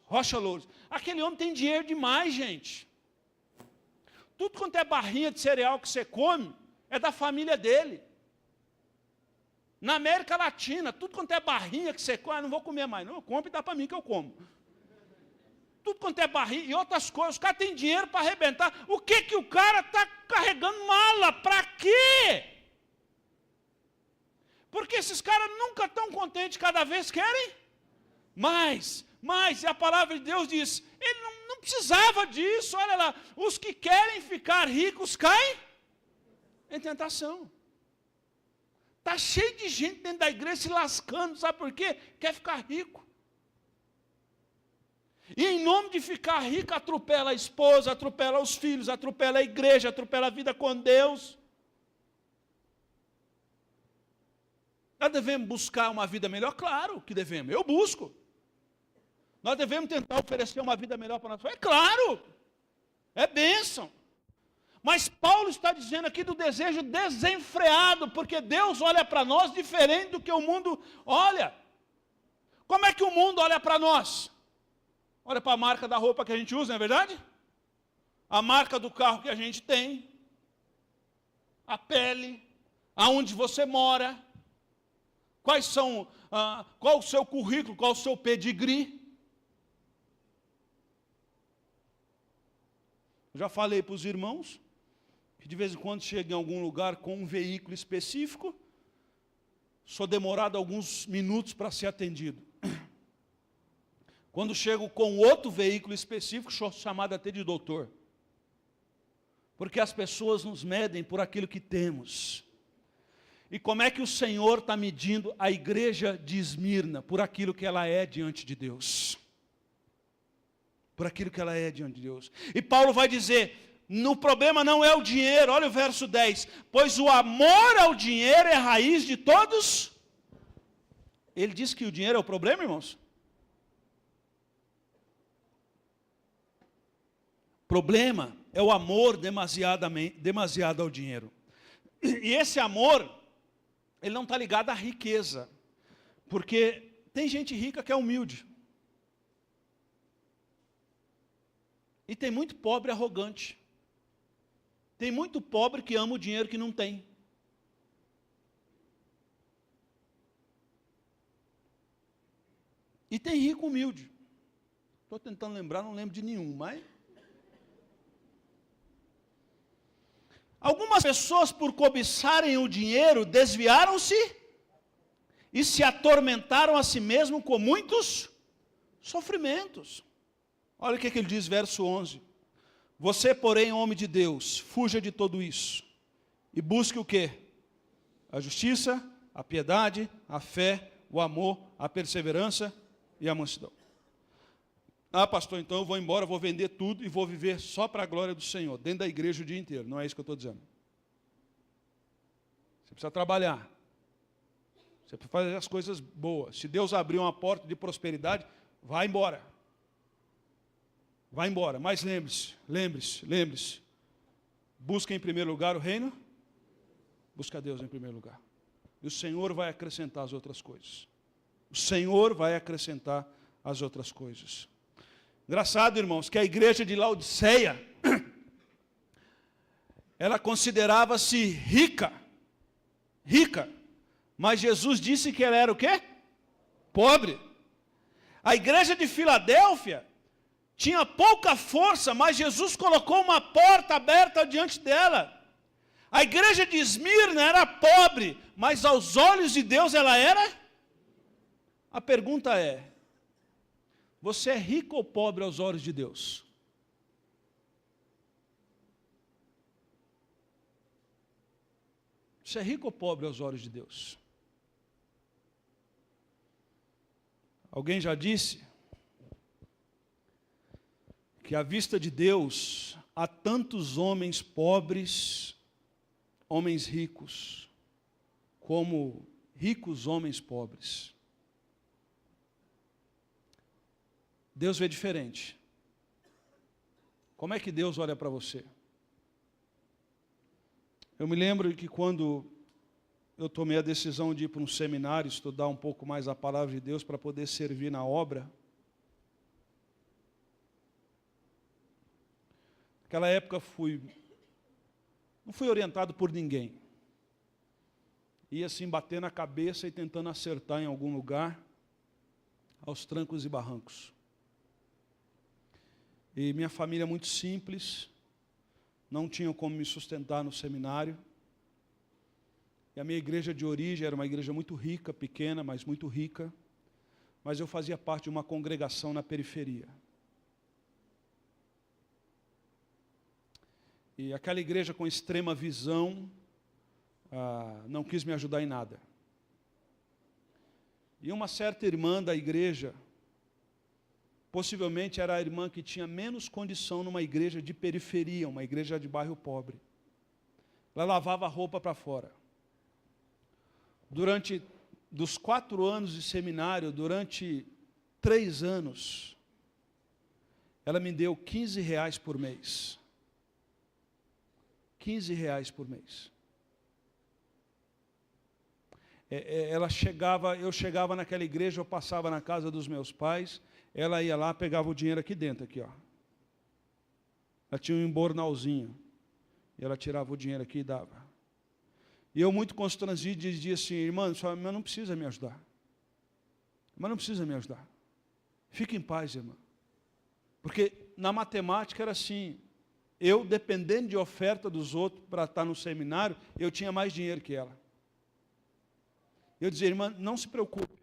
Rocha Loures. Aquele homem tem dinheiro demais, gente. Tudo quanto é barrinha de cereal que você come, é da família dele. Na América Latina, tudo quanto é barrinha que você come, não vou comer mais, não, eu compro e dá para mim que eu como. Tudo quanto é barrinha e outras coisas, os caras têm dinheiro para arrebentar. O que o cara está carregando mala? Para quê? Porque esses caras nunca estão contentes, cada vez querem mais. E a palavra de Deus diz, ele não precisava disso, olha lá, os que querem ficar ricos caem em tentação. Está cheio de gente dentro da igreja se lascando, sabe por quê? Quer ficar rico. E em nome de ficar rico, atropela a esposa, atropela os filhos, atropela a igreja, atropela a vida com Deus. Nós devemos buscar uma vida melhor? Claro que devemos, eu busco. Nós devemos tentar oferecer uma vida melhor para nós. É claro, é bênção. Mas Paulo está dizendo aqui do desejo desenfreado, porque Deus olha para nós diferente do que o mundo olha. Como é que o mundo olha para nós? Olha para a marca da roupa que a gente usa, não é verdade? A marca do carro que a gente tem, a pele, aonde você mora, qual o seu currículo, qual o seu pedigree. Eu já falei para os irmãos que de vez em quando chego em algum lugar com um veículo específico, sou demorado alguns minutos para ser atendido. Quando chego com outro veículo específico, sou chamado até de doutor. Porque as pessoas nos medem por aquilo que temos. E como é que o Senhor está medindo a igreja de Esmirna? Por aquilo que ela é diante de Deus. Por aquilo que ela é diante de Deus. E Paulo vai dizer, o problema não é o dinheiro, olha o verso 10. Pois o amor ao dinheiro é a raiz de todos. Ele diz que o dinheiro é o problema, irmãos? Problema é o amor demasiado ao dinheiro. E esse amor, ele não está ligado à riqueza. Porque tem gente rica que é humilde. E tem muito pobre arrogante. Tem muito pobre que ama o dinheiro que não tem. E tem rico humilde. Estou tentando lembrar, não lembro de nenhum, mas... Algumas pessoas, por cobiçarem o dinheiro, desviaram-se e se atormentaram a si mesmo com muitos sofrimentos. Olha o que ele diz, verso 11. Você, porém, homem de Deus, fuja de tudo isso. E busque o quê? A justiça, a piedade, a fé, o amor, a perseverança e a mansidão. Ah, pastor, então eu vou embora, vou vender tudo e vou viver só para a glória do Senhor, dentro da igreja o dia inteiro. Não é isso que eu estou dizendo. Você precisa trabalhar. Você precisa fazer as coisas boas. Se Deus abrir uma porta de prosperidade, vá embora. Vá embora. Mas lembre-se. Busque em primeiro lugar o reino. Busque a Deus em primeiro lugar. E o Senhor vai acrescentar as outras coisas. O Senhor vai acrescentar as outras coisas. Engraçado, irmãos, que a igreja de Laodiceia, ela considerava-se rica, mas Jesus disse que ela era o quê? Pobre. A igreja de Filadélfia tinha pouca força, mas Jesus colocou uma porta aberta diante dela. A igreja de Esmirna era pobre, mas aos olhos de Deus ela era? A pergunta é, você é rico ou pobre aos olhos de Deus? Você é rico ou pobre aos olhos de Deus? Alguém já disse que à vista de Deus há tantos homens pobres, homens ricos, como ricos homens pobres. Deus vê diferente. Como é que Deus olha para você? Eu me lembro que quando eu tomei a decisão de ir para um seminário, estudar um pouco mais a palavra de Deus para poder servir na obra, naquela época não fui orientado por ninguém. Ia assim bater na cabeça e tentando acertar em algum lugar, aos trancos e barrancos. E minha família é muito simples, não tinha como me sustentar no seminário. E a minha igreja de origem era uma igreja muito rica, pequena, mas muito rica. Mas eu fazia parte de uma congregação na periferia. E aquela igreja com extrema visão não quis me ajudar em nada. E uma certa irmã da igreja, possivelmente era a irmã que tinha menos condição numa igreja de periferia, uma igreja de bairro pobre. Ela lavava a roupa para fora. Dos 4 anos de seminário, durante 3 anos, ela me deu R$15 por mês. R$15 por mês. Eu chegava naquela igreja, eu passava na casa dos meus pais, ela ia lá, pegava o dinheiro aqui dentro, aqui, ó. Ela tinha um embornalzinho, e ela tirava o dinheiro aqui e dava. E eu, muito constrangido, dizia assim: irmã, sua irmã não precisa me ajudar. Irmã não precisa me ajudar. Fique em paz, irmã. Porque na matemática era assim, eu, dependendo de oferta dos outros para estar no seminário, eu tinha mais dinheiro que ela. Eu dizia: irmã, não se preocupe.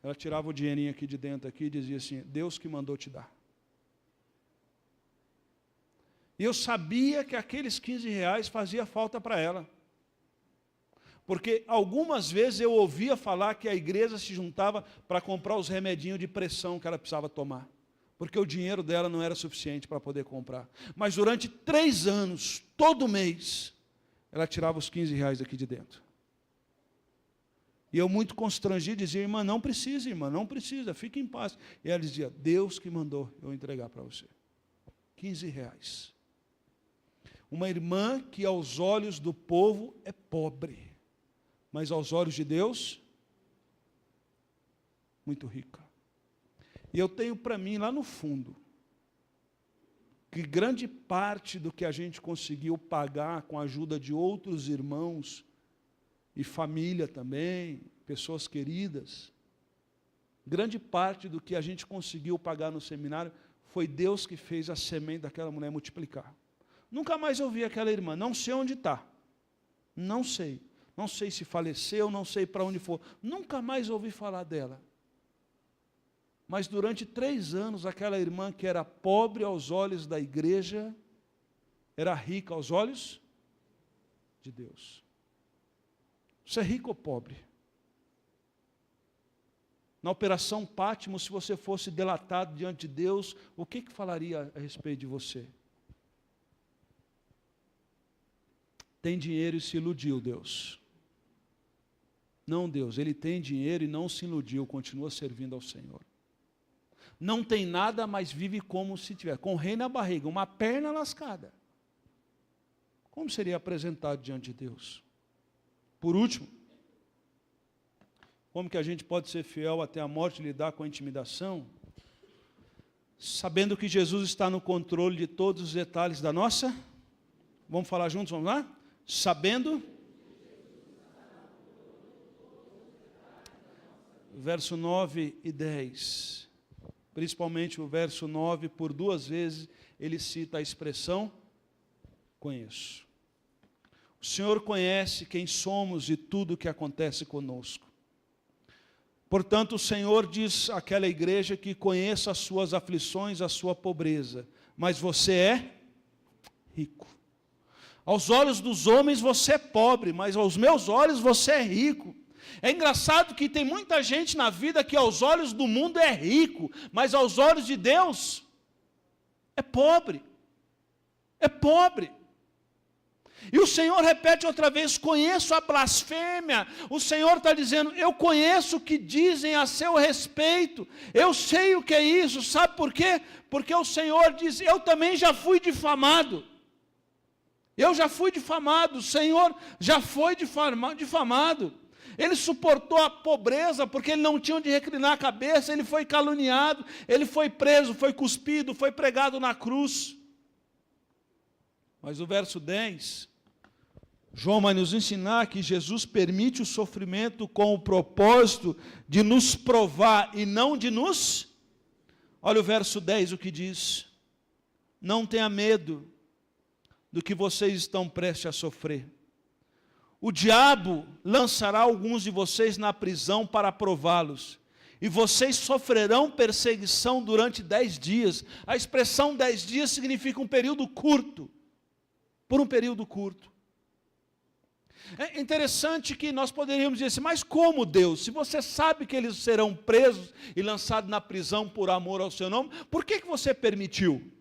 Ela tirava o dinheirinho aqui de dentro aqui e dizia assim: Deus que mandou te dar. E eu sabia que aqueles R$15 fazia falta para ela. Porque algumas vezes eu ouvia falar que a igreja se juntava para comprar os remedinhos de pressão que ela precisava tomar. Porque o dinheiro dela não era suficiente para poder comprar. Mas durante 3 anos, todo mês, ela tirava os R$15 aqui de dentro. E eu, muito constrangido, dizia: irmã, não precisa, fique em paz. E ela dizia: Deus que mandou eu entregar para você. R$15. Uma irmã que aos olhos do povo é pobre, mas aos olhos de Deus, muito rica. E eu tenho para mim lá no fundo, que grande parte do que a gente conseguiu pagar com a ajuda de outros irmãos, e família também, pessoas queridas, grande parte do que a gente conseguiu pagar no seminário, foi Deus que fez a semente daquela mulher multiplicar. Nunca mais eu vi aquela irmã, não sei onde está, não sei se faleceu, não sei para onde for, nunca mais ouvi falar dela. Mas durante 3 anos, aquela irmã que era pobre aos olhos da igreja, era rica aos olhos de Deus. Você é rico ou pobre? Na operação Patmos, se você fosse delatado diante de Deus, o que falaria a respeito de você? Tem dinheiro e se iludiu, Deus. Não, Deus, ele tem dinheiro e não se iludiu, continua servindo ao Senhor. Não tem nada, mas vive como se tiver, com o rei na barriga, uma perna lascada. Como seria apresentado diante de Deus? Por último, como que a gente pode ser fiel até a morte e lidar com a intimidação? Sabendo que Jesus está no controle de todos os detalhes da nossa... Vamos falar juntos, vamos lá? Sabendo... Verso 9 e 10. Principalmente o verso 9, por 2 vezes, ele cita a expressão conheço. O Senhor conhece quem somos e tudo o que acontece conosco. Portanto, o Senhor diz àquela igreja que conheça as suas aflições, a sua pobreza, mas você é rico. Aos olhos dos homens você é pobre, mas aos meus olhos você é rico. É engraçado que tem muita gente na vida que aos olhos do mundo é rico, mas aos olhos de Deus é pobre. É pobre. E o Senhor repete outra vez, conheço a blasfêmia. O Senhor está dizendo, eu conheço o que dizem a seu respeito. Eu sei o que é isso, sabe por quê? Porque o Senhor diz, eu também já fui difamado. Eu já fui difamado, o Senhor já foi difamado. Ele suportou a pobreza porque ele não tinha onde reclinar a cabeça, ele foi caluniado, ele foi preso, foi cuspido, foi pregado na cruz. Mas o verso 10, João vai nos ensinar que Jesus permite o sofrimento com o propósito de nos provar e não de nos... Olha o verso 10, o que diz: não tenha medo do que vocês estão prestes a sofrer. O diabo lançará alguns de vocês na prisão para prová-los, e vocês sofrerão perseguição durante 10 dias. A expressão 10 dias significa um período curto, por um período curto. É interessante que nós poderíamos dizer assim, mas como Deus? Se você sabe que eles serão presos e lançados na prisão por amor ao seu nome, por que você permitiu?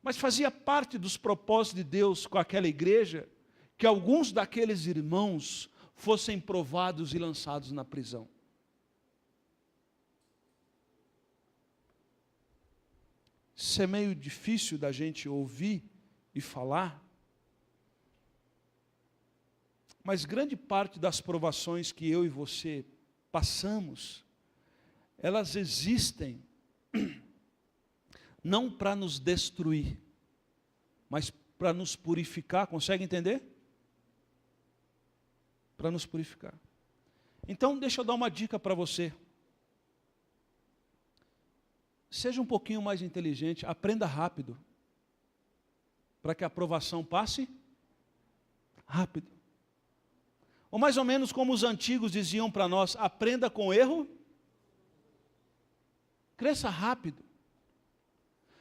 Mas fazia parte dos propósitos de Deus com aquela igreja, que alguns daqueles irmãos fossem provados e lançados na prisão. Isso é meio difícil da gente ouvir e falar, mas grande parte das provações que eu e você passamos, elas existem não para nos destruir, mas para nos purificar. Consegue entender? Para nos purificar. Então, deixa eu dar uma dica para você. Seja um pouquinho mais inteligente, aprenda rápido, para que a aprovação passe rápido. Ou mais ou menos como os antigos diziam para nós, aprenda com erro, cresça rápido.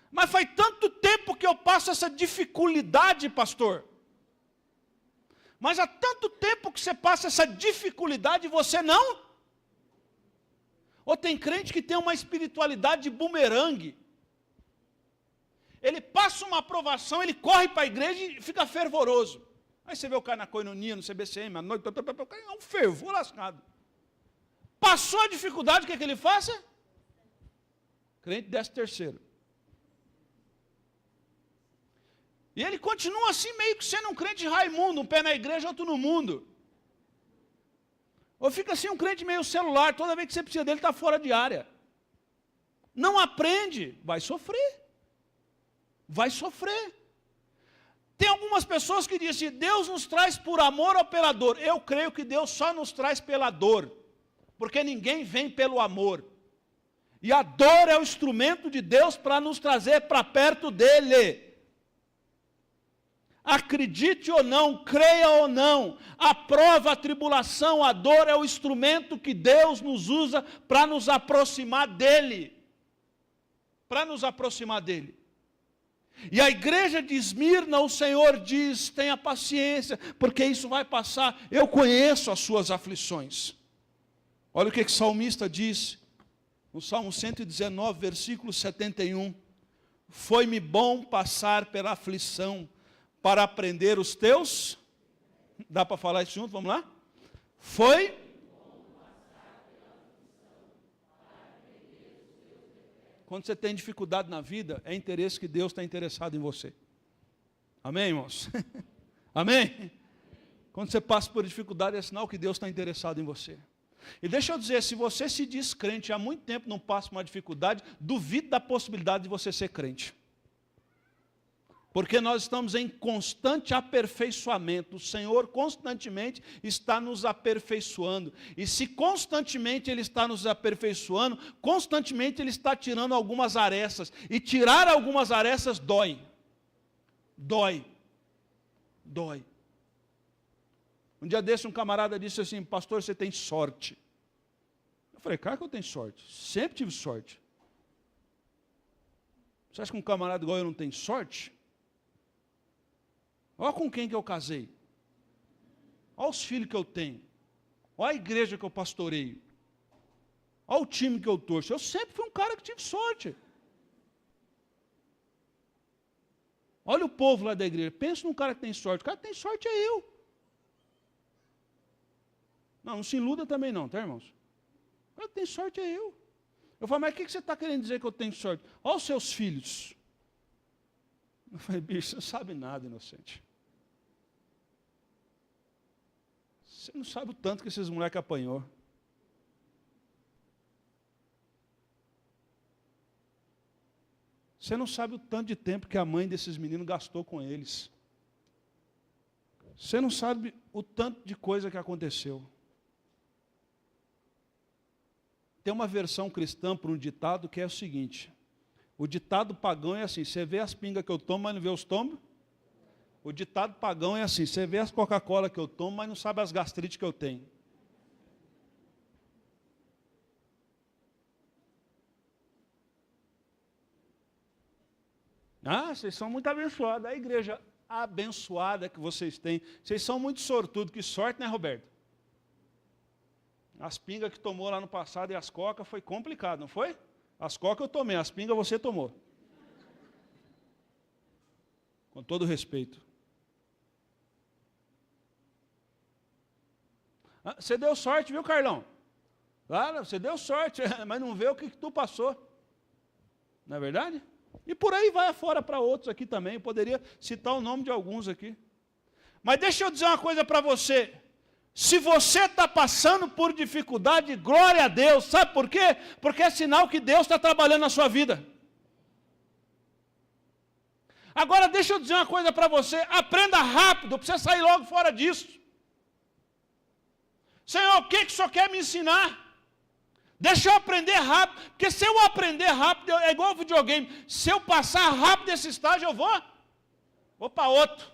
Mas faz tanto tempo que eu passo essa dificuldade, pastor. Mas há tanto tempo que você passa essa dificuldade e você não? Ou tem crente que tem uma espiritualidade de bumerangue. Ele passa uma aprovação, ele corre para a igreja e fica fervoroso. Aí você vê o cara na coinonia, no CBCM, à noite, é um fervor lascado. Passou a dificuldade, o que é que ele faça? Crente 13º. E ele continua assim, meio que sendo um crente Raimundo, um pé na igreja, outro no mundo. Ou fica assim um crente meio celular, toda vez que você precisa dele, está fora de área. Não aprende, vai sofrer. Vai sofrer. Tem algumas pessoas que dizem, Deus nos traz por amor ou pela dor. Eu creio que Deus só nos traz pela dor, porque ninguém vem pelo amor. E a dor é o instrumento de Deus para nos trazer para perto dEle. Acredite ou não, creia ou não, a prova, a tribulação, a dor é o instrumento que Deus nos usa para nos aproximar dEle. Para nos aproximar dEle. E a igreja de Esmirna, o Senhor diz, tenha paciência, porque isso vai passar. Eu conheço as suas aflições. Olha o que o salmista diz, no Salmo 119, versículo 71. Foi-me bom passar pela aflição, para aprender os teus... Dá para falar isso junto? Vamos lá? Foi... Quando você tem dificuldade na vida, é interesse que Deus está interessado em você. Amém, irmãos? Amém? Quando você passa por dificuldade, é sinal que Deus está interessado em você. E deixa eu dizer, se você se diz crente, há muito tempo não passa por uma dificuldade, duvide da possibilidade de você ser crente. Porque nós estamos em constante aperfeiçoamento. O Senhor constantemente está nos aperfeiçoando. E se constantemente Ele está nos aperfeiçoando, constantemente Ele está tirando algumas arestas. E tirar algumas arestas dói. Dói. Dói. Um dia desse um camarada disse assim, pastor, você tem sorte. Eu falei, claro que eu tenho sorte. Sempre tive sorte. Você acha que um camarada igual eu não tem sorte? Olha com quem que eu casei. Olha os filhos que eu tenho. Olha a igreja que eu pastoreio. Olha o time que eu torço. Eu sempre fui um cara que tive sorte. Olha o povo lá da igreja. Pensa num cara que tem sorte. O cara que tem sorte é eu. Não se iluda também não, tá, irmãos? O cara que tem sorte é eu. Eu falo, mas o que você está querendo dizer que eu tenho sorte? Olha os seus filhos. Eu falei, bicho, você não sabe nada, inocente. Você não sabe o tanto que esses moleques apanhou. Você não sabe o tanto de tempo que a mãe desses meninos gastou com eles. Você não sabe o tanto de coisa que aconteceu. Tem uma versão cristã para um ditado que é o seguinte. O ditado pagão é assim, você vê as pingas que eu tomo, mas não vê os tombos? O ditado pagão é assim, você vê as Coca-Cola que eu tomo, mas não sabe as gastrites que eu tenho. Ah, vocês são muito abençoados. A igreja abençoada que vocês têm. Vocês são muito sortudos. Que sorte, né, Roberto? As pingas que tomou lá no passado e as Coca foi complicado, não foi? As Coca eu tomei, as pingas você tomou. Com todo respeito. Ah, você deu sorte, viu, Carlão? Claro, você deu sorte, mas não vê o que tu passou. Não é verdade? E por aí vai afora para outros aqui também. Eu poderia citar o nome de alguns aqui. Mas deixa eu dizer uma coisa para você. Se você está passando por dificuldade, glória a Deus. Sabe por quê? Porque é sinal que Deus está trabalhando na sua vida. Agora deixa eu dizer uma coisa para você. Aprenda rápido, para você sair logo fora disso. Senhor, o que o Senhor quer me ensinar? Deixa eu aprender rápido, porque se eu aprender rápido, é igual ao videogame, se eu passar rápido esse estágio, eu vou para outro.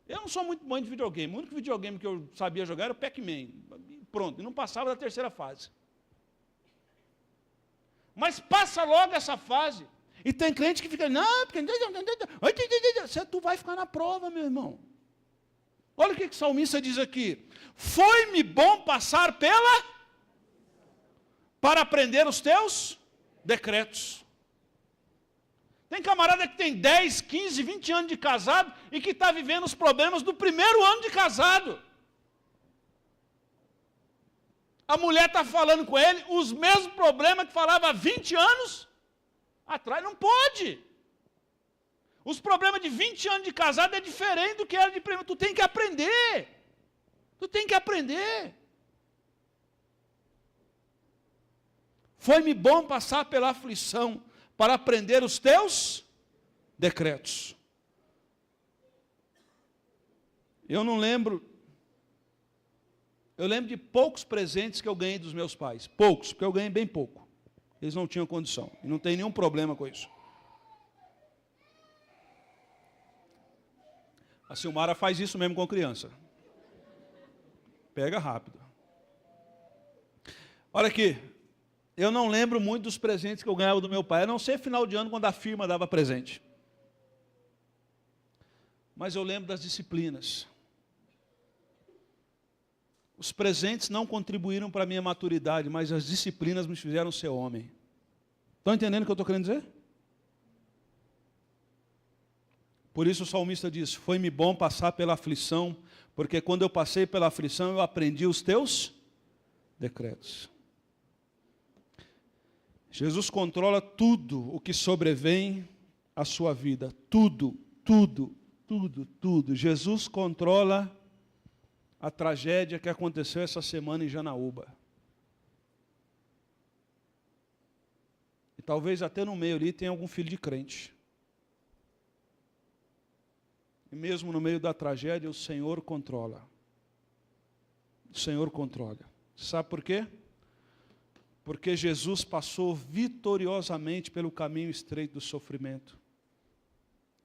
Eu não sou muito bom de videogame, o único videogame que eu sabia jogar era o Pac-Man, pronto, e não passava da terceira fase. Mas passa logo essa fase, e tem crente que fica, não, porque tu vai ficar na prova, meu irmão. Olha o que o salmista diz aqui, foi-me bom passar para aprender os teus decretos. Tem camarada que tem 10, 15, 20 anos de casado e que está vivendo os problemas do primeiro ano de casado. A mulher está falando com ele os mesmos problemas que falava há 20 anos atrás. Não pode. Os problemas de 20 anos de casado é diferente do que era de primeiro. Tu tem que aprender. Tu tem que aprender. Foi-me bom passar pela aflição para aprender os teus decretos. Eu não lembro, eu lembro de poucos presentes que eu ganhei dos meus pais. Poucos, porque eu ganhei bem pouco. Eles não tinham condição, e não tem nenhum problema com isso. A Silmara faz isso mesmo com criança. Pega rápido. Olha aqui. Eu não lembro muito dos presentes que eu ganhava do meu pai, a não ser final de ano, quando a firma dava presente. Mas eu lembro das disciplinas. Os presentes não contribuíram para a minha maturidade, mas as disciplinas me fizeram ser homem. Estão entendendo o que eu estou querendo dizer? Por isso o salmista diz, foi-me bom passar pela aflição, porque quando eu passei pela aflição, eu aprendi os teus decretos. Jesus controla tudo o que sobrevém à sua vida. Tudo, tudo, tudo, tudo. Jesus controla a tragédia que aconteceu essa semana em Janaúba. E talvez até no meio ali tenha algum filho de crente. E mesmo no meio da tragédia, o Senhor controla. O Senhor controla. Sabe por quê? Porque Jesus passou vitoriosamente pelo caminho estreito do sofrimento,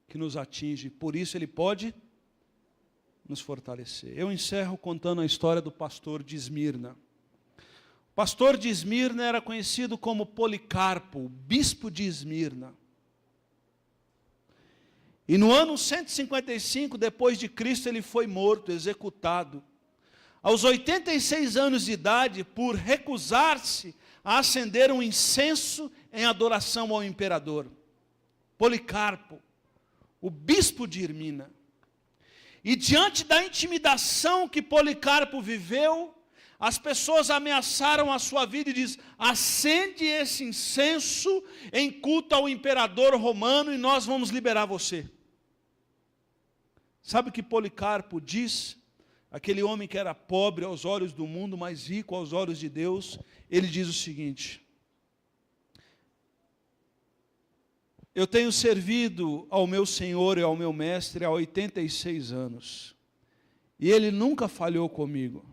que nos atinge, por isso Ele pode nos fortalecer. Eu encerro contando a história do pastor de Esmirna. O pastor de Esmirna era conhecido como Policarpo, o bispo de Esmirna. E no ano 155 depois de Cristo ele foi morto, executado. aos 86 anos de idade, por recusar-se a acender um incenso em adoração ao imperador. Policarpo, o bispo de Irmina. E diante da intimidação que Policarpo viveu, as pessoas ameaçaram a sua vida e diz: acende esse incenso em culto ao imperador romano e nós vamos liberar você. Sabe o que Policarpo diz? Aquele homem que era pobre aos olhos do mundo, mas rico aos olhos de Deus, ele diz o seguinte: eu tenho servido ao meu Senhor e ao meu Mestre há 86 anos, e ele nunca falhou comigo.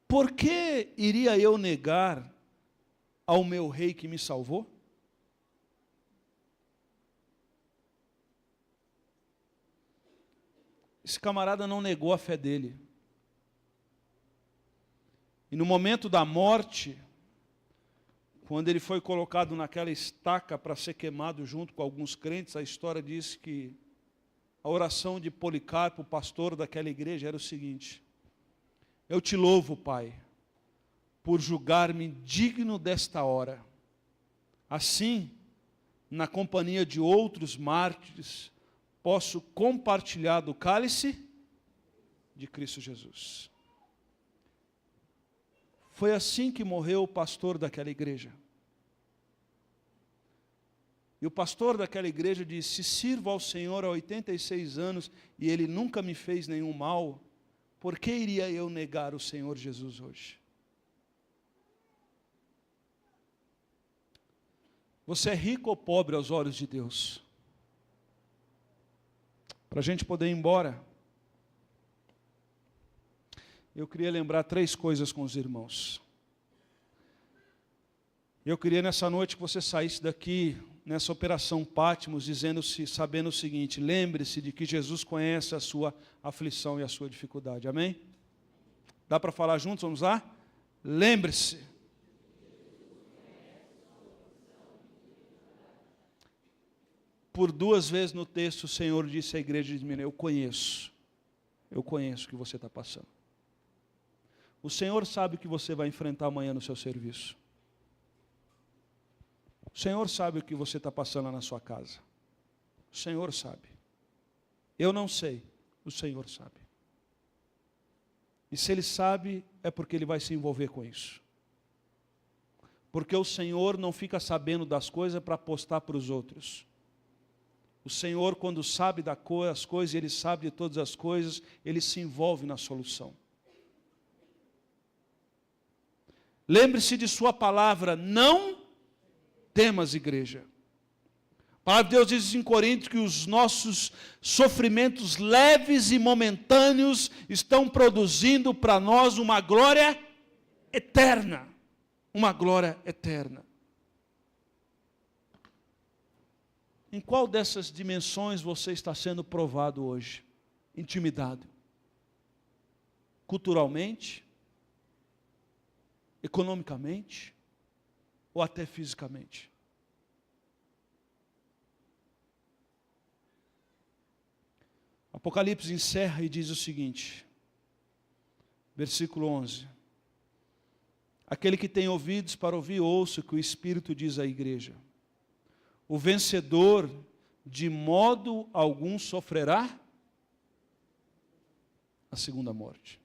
Por que iria eu negar ao meu rei que me salvou? Esse camarada não negou a fé dele. E no momento da morte, quando ele foi colocado naquela estaca para ser queimado junto com alguns crentes, a história diz que a oração de Policarpo, pastor daquela igreja, era o seguinte: eu te louvo, Pai, por julgar-me digno desta hora. Assim, na companhia de outros mártires, posso compartilhar do cálice de Cristo Jesus. Foi assim que morreu o pastor daquela igreja. E o pastor daquela igreja disse: sirvo ao Senhor há 86 anos e Ele nunca me fez nenhum mal, por que iria eu negar o Senhor Jesus hoje? Você é rico ou pobre aos olhos de Deus? Para a gente poder ir embora, eu queria lembrar 3 coisas com os irmãos. Eu queria nessa noite que você saísse daqui, nessa operação Patmos, sabendo o seguinte: lembre-se de que Jesus conhece a sua aflição e a sua dificuldade. Amém? Dá para falar juntos? Vamos lá? Lembre-se. Por 2 vezes no texto o Senhor disse à igreja de Minas: eu conheço o que você está passando. O Senhor sabe o que você vai enfrentar amanhã no seu serviço. O Senhor sabe o que você está passando na sua casa. O Senhor sabe. Eu não sei, o Senhor sabe. E se Ele sabe, é porque Ele vai se envolver com isso. Porque o Senhor não fica sabendo das coisas para postar para os outros. O Senhor, quando sabe das coisas, Ele sabe de todas as coisas, Ele se envolve na solução. Lembre-se de sua palavra: não temas, igreja. A palavra de Deus diz em Coríntios que os nossos sofrimentos leves e momentâneos estão produzindo para nós uma glória eterna. Uma glória eterna. Em qual dessas dimensões você está sendo provado hoje? Intimidado? Culturalmente? Economicamente? Ou até fisicamente? Apocalipse encerra e diz o seguinte, versículo 11: aquele que tem ouvidos para ouvir, ouça o que o Espírito diz à igreja. O vencedor de modo algum sofrerá a segunda morte.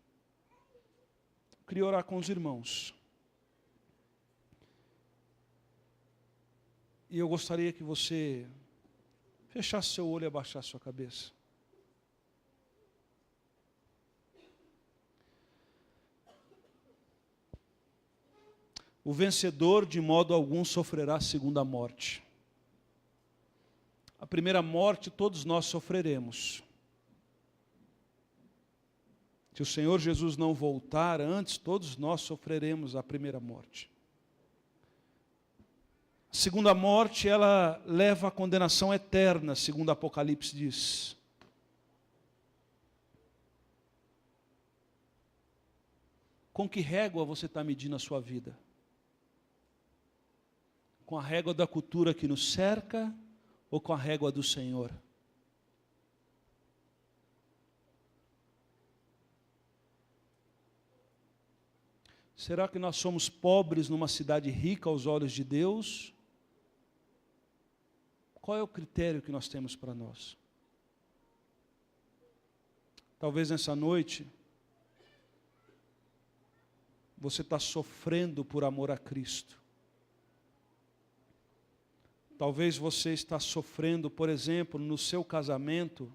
Eu queria orar com os irmãos. E eu gostaria que você fechasse seu olho e abaixasse sua cabeça. O vencedor de modo algum sofrerá a segunda morte. A primeira morte todos nós sofreremos. Se o Senhor Jesus não voltar antes, todos nós sofreremos a primeira morte. A segunda morte, ela leva à condenação eterna, segundo Apocalipse diz. Com que régua você está medindo a sua vida? Com a régua da cultura que nos cerca ou com a régua do Senhor? Será que nós somos pobres numa cidade rica aos olhos de Deus? Qual é o critério que nós temos para nós? Talvez nessa noite, você está sofrendo por amor a Cristo. Talvez você está sofrendo, por exemplo, no seu casamento,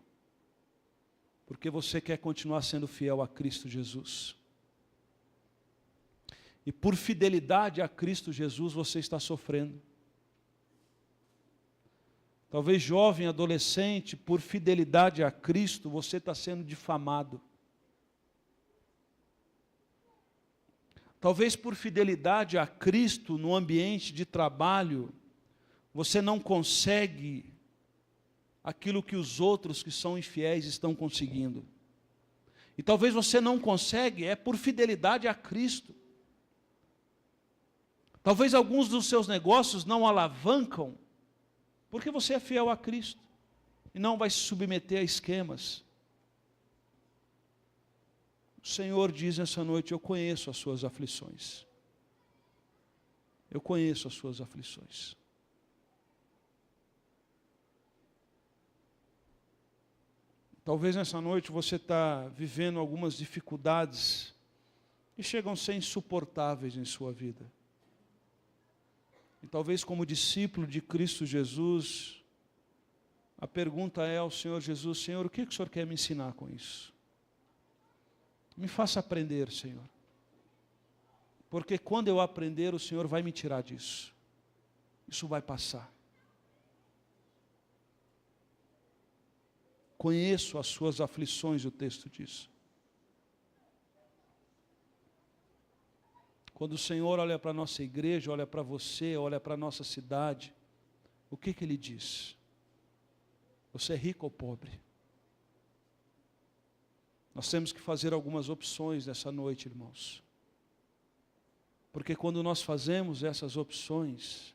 porque você quer continuar sendo fiel a Cristo Jesus. E por fidelidade a Cristo Jesus você está sofrendo. Talvez jovem, adolescente, por fidelidade a Cristo você está sendo difamado. Talvez por fidelidade a Cristo no ambiente de trabalho, você não consegue aquilo que os outros que são infiéis estão conseguindo. E talvez você não consegue, por fidelidade a Cristo. Talvez alguns dos seus negócios não alavancam, porque você é fiel a Cristo, e não vai se submeter a esquemas. O Senhor diz nessa noite, eu conheço as suas aflições. Eu conheço as suas aflições. Talvez nessa noite você está vivendo algumas dificuldades que chegam a ser insuportáveis em sua vida. E talvez como discípulo de Cristo Jesus, a pergunta é ao Senhor Jesus, Senhor, o que o Senhor quer me ensinar com isso? Me faça aprender, Senhor. Porque quando eu aprender, o Senhor vai me tirar disso. Isso vai passar. Conheço as suas aflições, o texto diz. Quando o Senhor olha para a nossa igreja, olha para você, olha para a nossa cidade, o que Ele diz? Você é rico ou pobre? Nós temos que fazer algumas opções nessa noite, irmãos. Porque quando nós fazemos essas opções,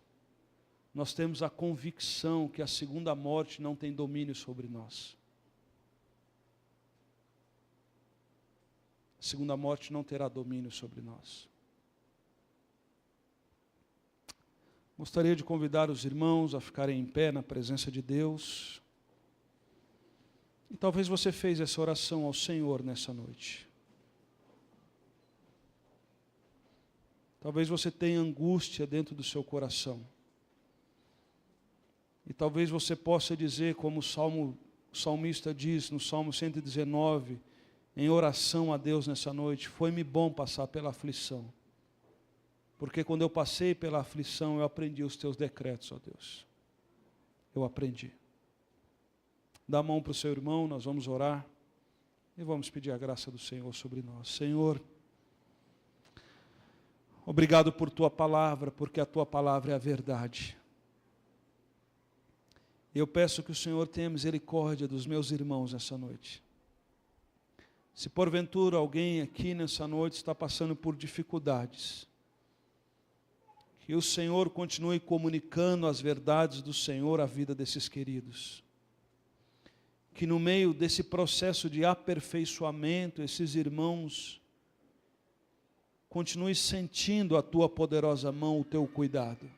nós temos a convicção que a segunda morte não tem domínio sobre nós. A segunda morte não terá domínio sobre nós. Gostaria de convidar os irmãos a ficarem em pé na presença de Deus. E talvez você fez essa oração ao Senhor nessa noite. Talvez você tenha angústia dentro do seu coração. E talvez você possa dizer, como o salmista diz no Salmo 119, em oração a Deus nessa noite, foi-me bom passar pela aflição. Porque quando eu passei pela aflição, eu aprendi os teus decretos, ó Deus. Eu aprendi. Dá a mão para o seu irmão, nós vamos orar. E vamos pedir a graça do Senhor sobre nós. Senhor, obrigado por tua palavra, porque a tua palavra é a verdade. Eu peço que o Senhor tenha misericórdia dos meus irmãos nessa noite. Se porventura alguém aqui nessa noite está passando por dificuldades, que o Senhor continue comunicando as verdades do Senhor à vida desses queridos. Que no meio desse processo de aperfeiçoamento, esses irmãos continuem sentindo a tua poderosa mão, o teu cuidado.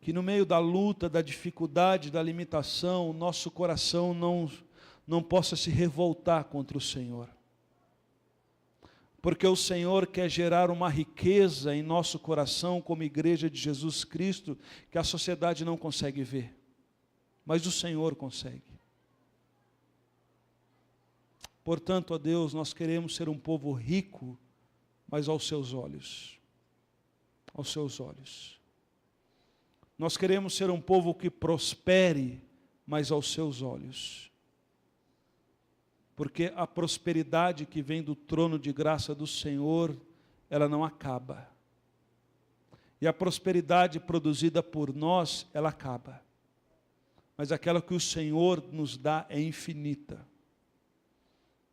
Que no meio da luta, da dificuldade, da limitação, o nosso coração não possa se revoltar contra o Senhor. Porque o Senhor quer gerar uma riqueza em nosso coração como igreja de Jesus Cristo que a sociedade não consegue ver, mas o Senhor consegue. Portanto, ó Deus, nós queremos ser um povo rico, mas aos seus olhos. Aos seus olhos. Nós queremos ser um povo que prospere, mas aos seus olhos. Porque a prosperidade que vem do trono de graça do Senhor, ela não acaba. E a prosperidade produzida por nós, ela acaba. Mas aquela que o Senhor nos dá é infinita.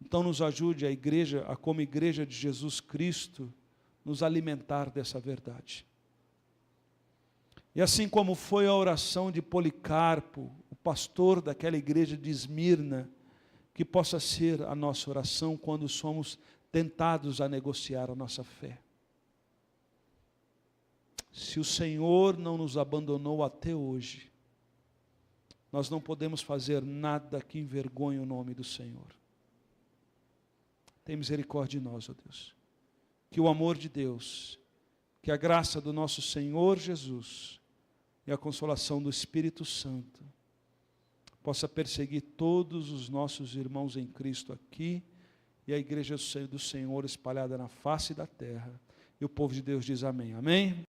Então nos ajude a igreja, como igreja de Jesus Cristo, nos alimentar dessa verdade. E assim como foi a oração de Policarpo, o pastor daquela igreja de Esmirna, que possa ser a nossa oração quando somos tentados a negociar a nossa fé. Se o Senhor não nos abandonou até hoje, nós não podemos fazer nada que envergonhe o nome do Senhor. Tem misericórdia de nós, ó Deus. Que o amor de Deus, que a graça do nosso Senhor Jesus e a consolação do Espírito Santo possa perseguir todos os nossos irmãos em Cristo aqui e a igreja do Senhor espalhada na face da terra. E o povo de Deus diz amém. Amém?